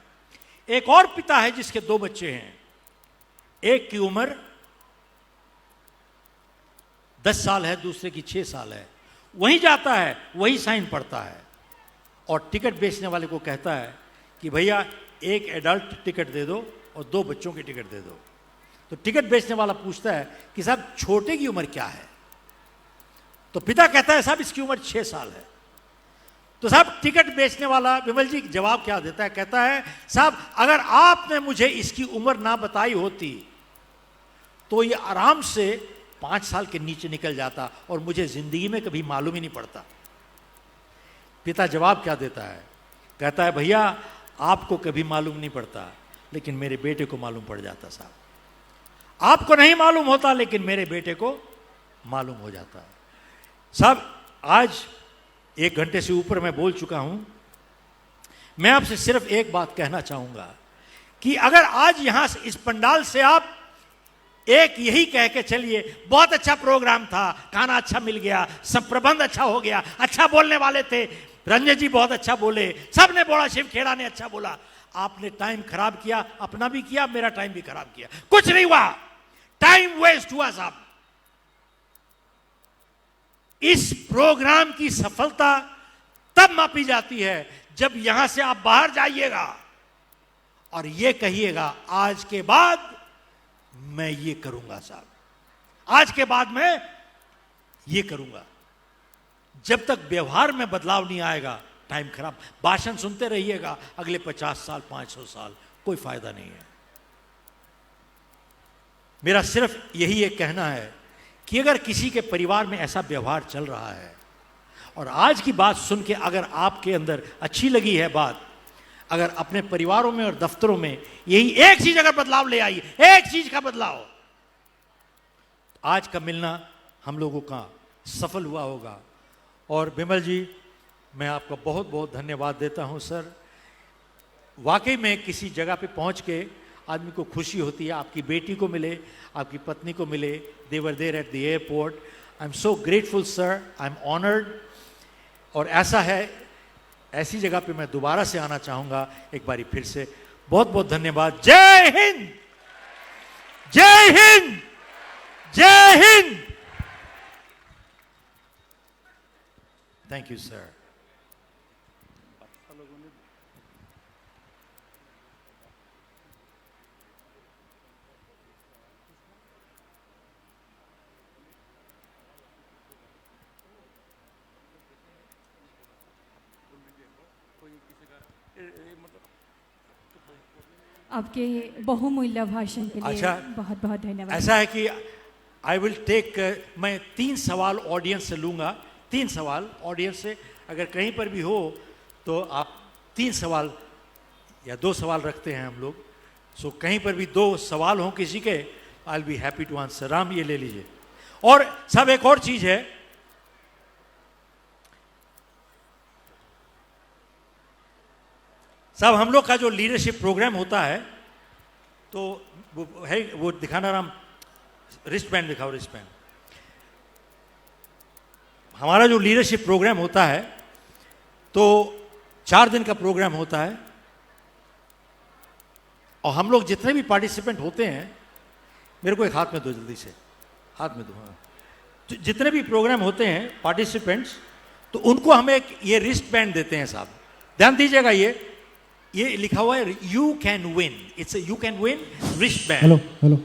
एक और पिता है जिसके 2 बच्चे हैं, एक की उम्र 10 साल है, दूसरे की 6 साल है। वहीं जाता है, वही साइन पढ़ता है, और टिकट बेचने वाले को कहता है कि भैया एक एडल्ट टिकट दे दो और 2 बच्चों की टिकट दे दो। तो टिकट बेचने वाला पूछता है कि साहब छोटे की उम्र क्या है? तो पिता कहता है साहब इसकी उम्र 6 साल है। तो साहब टिकट बेचने वाला विमल जी जवाब क्या देता है, कहता है साहब अगर आपने मुझे इसकी उम्र ना बताई होती तो ये आराम से 5 साल के नीचे निकल जाता और मुझे जिंदगी में कभी मालूम ही नहीं पड़ता। पिता जवाब क्या देता है, कहता है भैया आपको कभी मालूम नहीं पड़ता लेकिन मेरे बेटे को मालूम पड़ जाता साहब। आपको नहीं मालूम होता लेकिन मेरे बेटे को मालूम हो जाता। साहब आज 1 घंटे से ऊपर मैं बोल चुका हूं। मैं आपसे सिर्फ एक बात कहना चाहूंगा कि अगर आज यहां से इस पंडाल से आप एक यही कह के चलिए बहुत अच्छा प्रोग्राम था, खाना अच्छा मिल गया, सब प्रबंध अच्छा हो गया, अच्छा बोलने वाले थे, रंजन जी बहुत अच्छा बोले, सबने बोला, शिव खेड़ा ने अच्छा बोला, आपने टाइम खराब किया, अपना भी किया, मेरा टाइम भी खराब किया, कुछ नहीं हुआ, टाइम वेस्ट हुआ साहब। इस प्रोग्राम की सफलता तब मापी जाती है जब यहां से आप बाहर जाइएगा और ये कहिएगा आज के बाद मैं ये करूंगा साहब, आज के बाद मैं ये करूंगा। जब तक व्यवहार में बदलाव नहीं आएगा टाइम खराब। भाषण सुनते रहिएगा अगले 50 साल 500 साल, कोई फायदा नहीं है। मेरा सिर्फ यही एक कहना है कि अगर किसी के परिवार में ऐसा व्यवहार चल रहा है और आज की बात सुन के अगर आपके अंदर अच्छी लगी है बात, अगर अपने परिवारों में और दफ्तरों में यही एक चीज अगर बदलाव ले आई, एक चीज का बदलाव, आज का मिलना हम लोगों का सफल हुआ होगा। और विमल जी मैं आपका बहुत बहुत धन्यवाद देता हूं सर। वाकई में किसी जगह पे पहुंच के आदमी को खुशी होती है, आपकी बेटी को मिले, आपकी पत्नी को मिले, they were there at the airport. I am so grateful sir, I am honoured. और ऐसा है, ऐसी जगह पे मैं दोबारा से आना चाहूंगा एक बारी फिर से। बहुत बहुत धन्यवाद। जय हिंद, जय हिंद, जय हिंद। Thank you sir. आपके बहुमूल्य भाषण के लिए अच्छा, बहुत बहुत धन्यवाद। ऐसा है कि आई विल टेक, मैं 3 सवाल ऑडियंस से लूंगा, 3 सवाल ऑडियंस से। अगर कहीं पर भी हो तो आप 3 सवाल या 2 सवाल रखते हैं हम लोग। सो कहीं पर भी 2 सवाल हों किसी के, I will be happy to answer. Ram ये ले लीजिए। और सब एक और चीज है, सब हम लोग का जो लीडरशिप प्रोग्राम होता है तो वो है, वो दिखाना राम, रिस्ट बैंड दिखाओ, रिस्ट बैंड। हमारा जो लीडरशिप प्रोग्राम होता है तो 4 दिन का प्रोग्राम होता है और हम लोग जितने भी पार्टिसिपेंट होते हैं, मेरे को एक हाथ में दो, जल्दी से हाथ में दो। हाँ, जितने भी प्रोग्राम होते हैं पार्टिसिपेंट्स, तो उनको हम एक ये रिस्ट बैंड देते हैं साहब। ध्यान दीजिएगा, ये लिखा हुआ है you can win, it's you can win wrist band. Hello hello.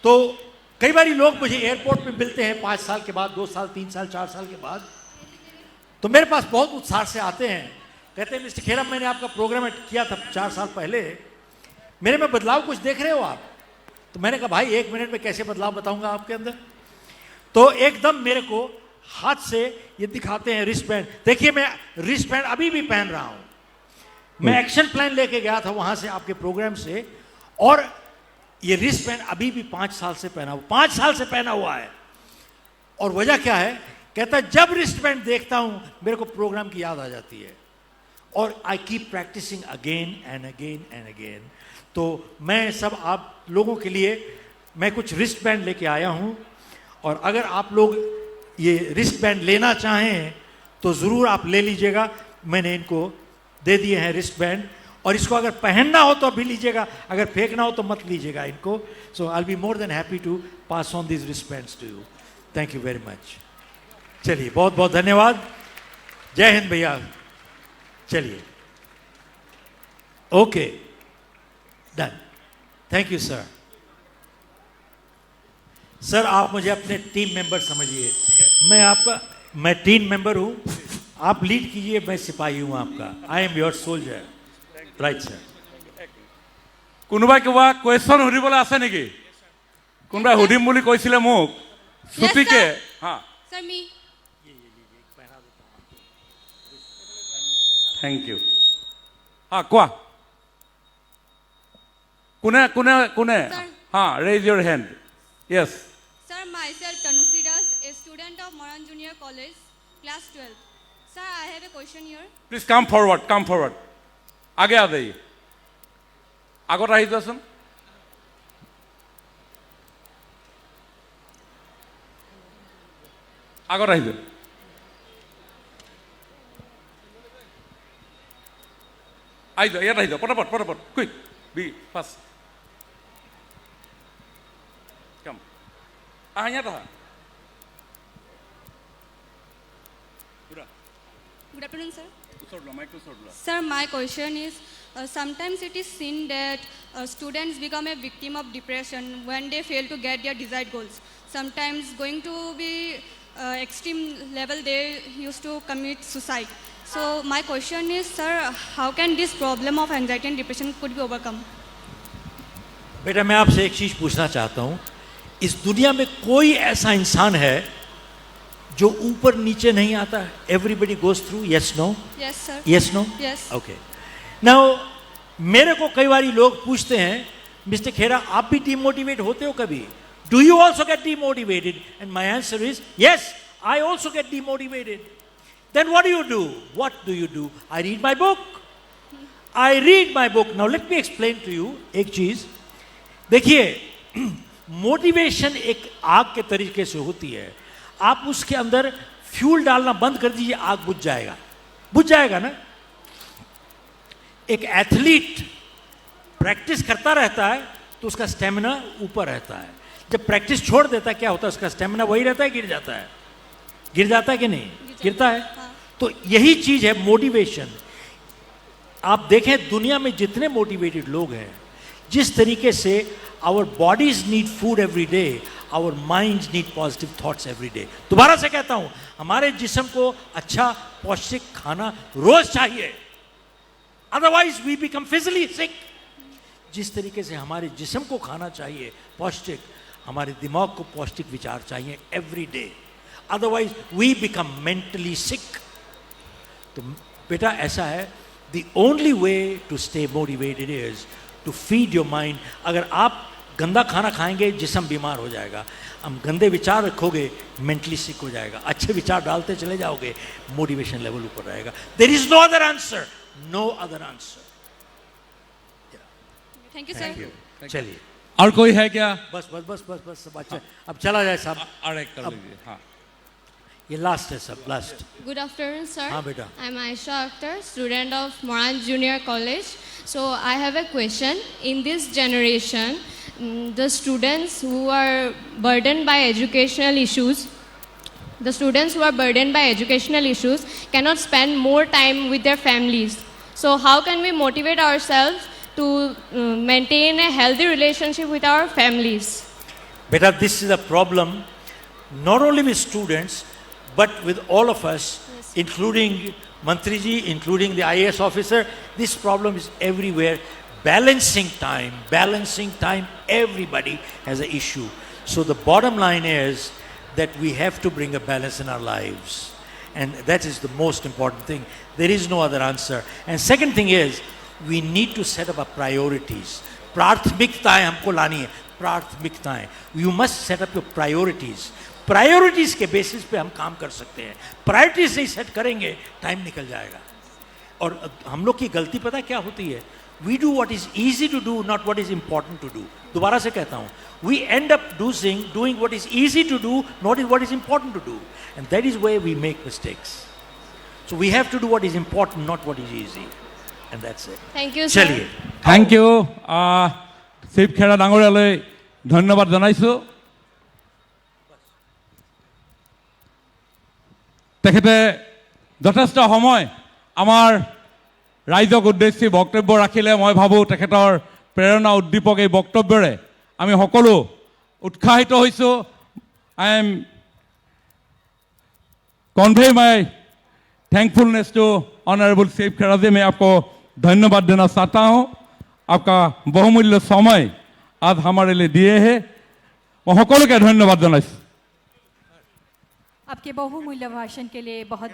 तो कई बार लोग मुझे एयरपोर्ट पे मिलते हैं 5 साल के बाद, 2 साल, 3 साल, 4 साल के बाद, तो मेरे पास बहुत उत्साह से आते हैं, कहते हैं मिस्टर खेड़ा मैंने आपका प्रोग्राम किया था 4 साल पहले, मेरे में बदलाव कुछ देख रहे हो आप? तो मैंने कहा भाई 1 मिनट में कैसे बदलाव बताऊंगा आपके अंदर। तो एकदम मेरे को हाथ से ये दिखाते हैं रिस्ट बैंड। देखिए मैं रिस्ट बैंड अभी भी पहन रहा हूं। मैं एक्शन प्लान लेके गया था वहां से आपके प्रोग्राम से, और ये रिस्ट बैंड अभी भी 5 साल से पहना हुआ, 5 साल से पहना हुआ है। और वजह क्या है, कहता है जब रिस्ट बैंड देखता हूं मेरे को प्रोग्राम की याद आ जाती है, और I keep practising again and again and again. तो मैं सब आप लोगों के लिए मैं कुछ रिस्ट बैंड लेके आया हूं, और अगर आप लोग ये रिस्ट बैंड लेना चाहें तो ज़रूर आप ले लीजिएगा। मैंने इनको दे दिए हैं रिस्ट बैंड, और इसको अगर पहनना हो तो अभी लीजिएगा, अगर फेंकना हो तो मत लीजिएगा इनको। So I will be more than happy to pass on this wrist bands to you. Thank you very much. चलिए बहुत बहुत धन्यवाद। जय हिंद भैया। चलिए okay done. Thank you sir. Sir आप मुझे अपने टीम मेंबर समझिए, मैं टीम मेंबर हूं, आप लीड कीजिए, मैं सिपाही हूं आपका. I am your soldier. Right sir. কোনোবাই কিবা কুৱেশ্যন সুধিবলৈ আছে নেকি? কোনোবাই সুধিম বুলি কৈছিলে মোক চুটিকে. হা, Sir, me. Thank you. হা, কোৱা. কোনে কোনে কোনে? Sir. হা, raise your hand. Yes. Sir, myself Tanusi Das, a student of Moran Junior College, class 12. Sir, I have a question here. Please come forward, come forward. আগে আ যাইয়ে. আগত আহি যোৱাচোন. আগত আহি যোৱা. আহি যোৱা, ইয়াত আহি যোৱা, পটাপট পটাপট, কুইক, বি ফাষ্ট. কাম. আহা ইয়াত আহা. Good afternoon, sir. ওচৰত লোৱা, মাইকটো ওচৰত লোৱা. Sir, my question is, sometimes it is seen that students become a victim of depression when they fail to get their desired goals. Sometimes going to be extreme level, they used to commit suicide. So my question is, sir, how can this problem of anxiety and depression could be overcome? बेटा मैं आपसे एक चीज पूछना चाहता हूं. इस दुनिया में कोई ऐसा इंसान है जो ऊपर नीचे नहीं आता? Everybody goes through. Yes no? Yes, sir. Yes no? Yes. Okay. Now मेरे को कई बारी लोग पूछते हैं, मिस्टर खेरा आप भी डिमोटिवेट होते हो कभी? Do you also get demotivated? And my answer is yes, I also get demotivated. Then what do? What do you do? I read my book. I read my book. Now let me explain to you एक चीज. देखिए, motivation एक आग के तरीके से होती है. आप उसके अंदर फ्यूल डालना बंद कर दीजिए, आग बुझ जाएगा. बुझ जाएगा ना. एक एथलीट प्रैक्टिस करता रहता है तो उसका स्टेमिना ऊपर रहता है. जब प्रैक्टिस छोड़ देता है क्या होता है? उसका स्टेमिना वही रहता है, गिर जाता है. गिर जाता है कि नहीं? गिरता है. हाँ. तो यही चीज है मोटिवेशन. आप देखें दुनिया में जितने मोटिवेटेड लोग हैं, जिस तरीके से our bodies need food every day, our minds need positive thoughts every day. दोबारा से कहता हूं, हमारे जिस्म को अच्छा पौष्टिक खाना रोज चाहिए, अदरवाइज वी बिकम फिजिकली सिक. जिस तरीके से हमारे जिस्म को खाना चाहिए पौष्टिक, हमारे दिमाग को पौष्टिक विचार चाहिए every day, otherwise we become mentally sick. तो बेटा ऐसा है, the only way to stay motivated is to feed your mind. अगर आप गंदा खाना खाएंगे जिस्म बीमार हो जाएगा. हम गंदे विचार रखोगे मेंटली सिक हो जाएगा. अच्छे विचार डालते चले जाओगे, मोटिवेशन लेवल ऊपर रहेगा. There is no other answer, no other answer. Thank you, sir. Thank you. चलिए, और कोई है क्या? बस बस बस बस बस सब अच्छा. अब चला जाए साहब. और एक कर लीजिए. हाँ, ये लास्ट है सब, लास्ट. Good afternoon, sir. हाँ, बेटा. I'm Aisha Akhtar, student of Moran Junior College. So I have a question. In this generation, the students who are burdened by educational issues, cannot spend more time with their families. So how can we motivate ourselves to maintain a healthy relationship with our families? Beta, this is a problem not only with students but with all of us, including Mantri ji, including the IAS officer. This problem is everywhere. Balancing time, everybody has an issue. So the bottom line is that we have to bring a balance in our lives, and that is the most important thing. There is no other answer. And second thing is, we need to set up our priorities. प्राथमिकताएं हमको लानी है. प्राथमिकताएं, you must set up your priorities. Priorities के basis पे हम काम कर सकते हैं. प्रायोरिटीज नहीं सेट करेंगे, टाइम निकल जाएगा. और हम लोग की गलती पता क्या होती है? We do what is easy to do, not what is important to do. दोबारा से कहता हूँ, we end up doing what is easy to do, not what is important to do, and that is where we make mistakes. So we have to do what is important, not what is easy, and that's it. Thank you, sir. चलिए. Thank you. Shiv Khera ডাঙৰীয়ালৈ ধন্যবাদ জনাইছোঁ. তেখেতে যথেষ্ট সময় আমাৰ ৰাইজক উদ্দেশ্যি বক্তব্য ৰাখিলে. মই ভাবোঁ তেখেতৰ প্ৰেৰণা উদ্দীপক এই বক্তব্যৰে আমি সকলো উৎসাহিত হৈছোঁ. I am convey my thankfulness to honourable Saif Khairaji, मैं आपको धन्यवाद देना चाहता हूँ। आपका बहुमूल्य समय आज हमारे लिए दिए है, मैं সকলোকে ধন্যবাদ জনাইছো। आपके बहुमूल्य भाषण के लिए बहुत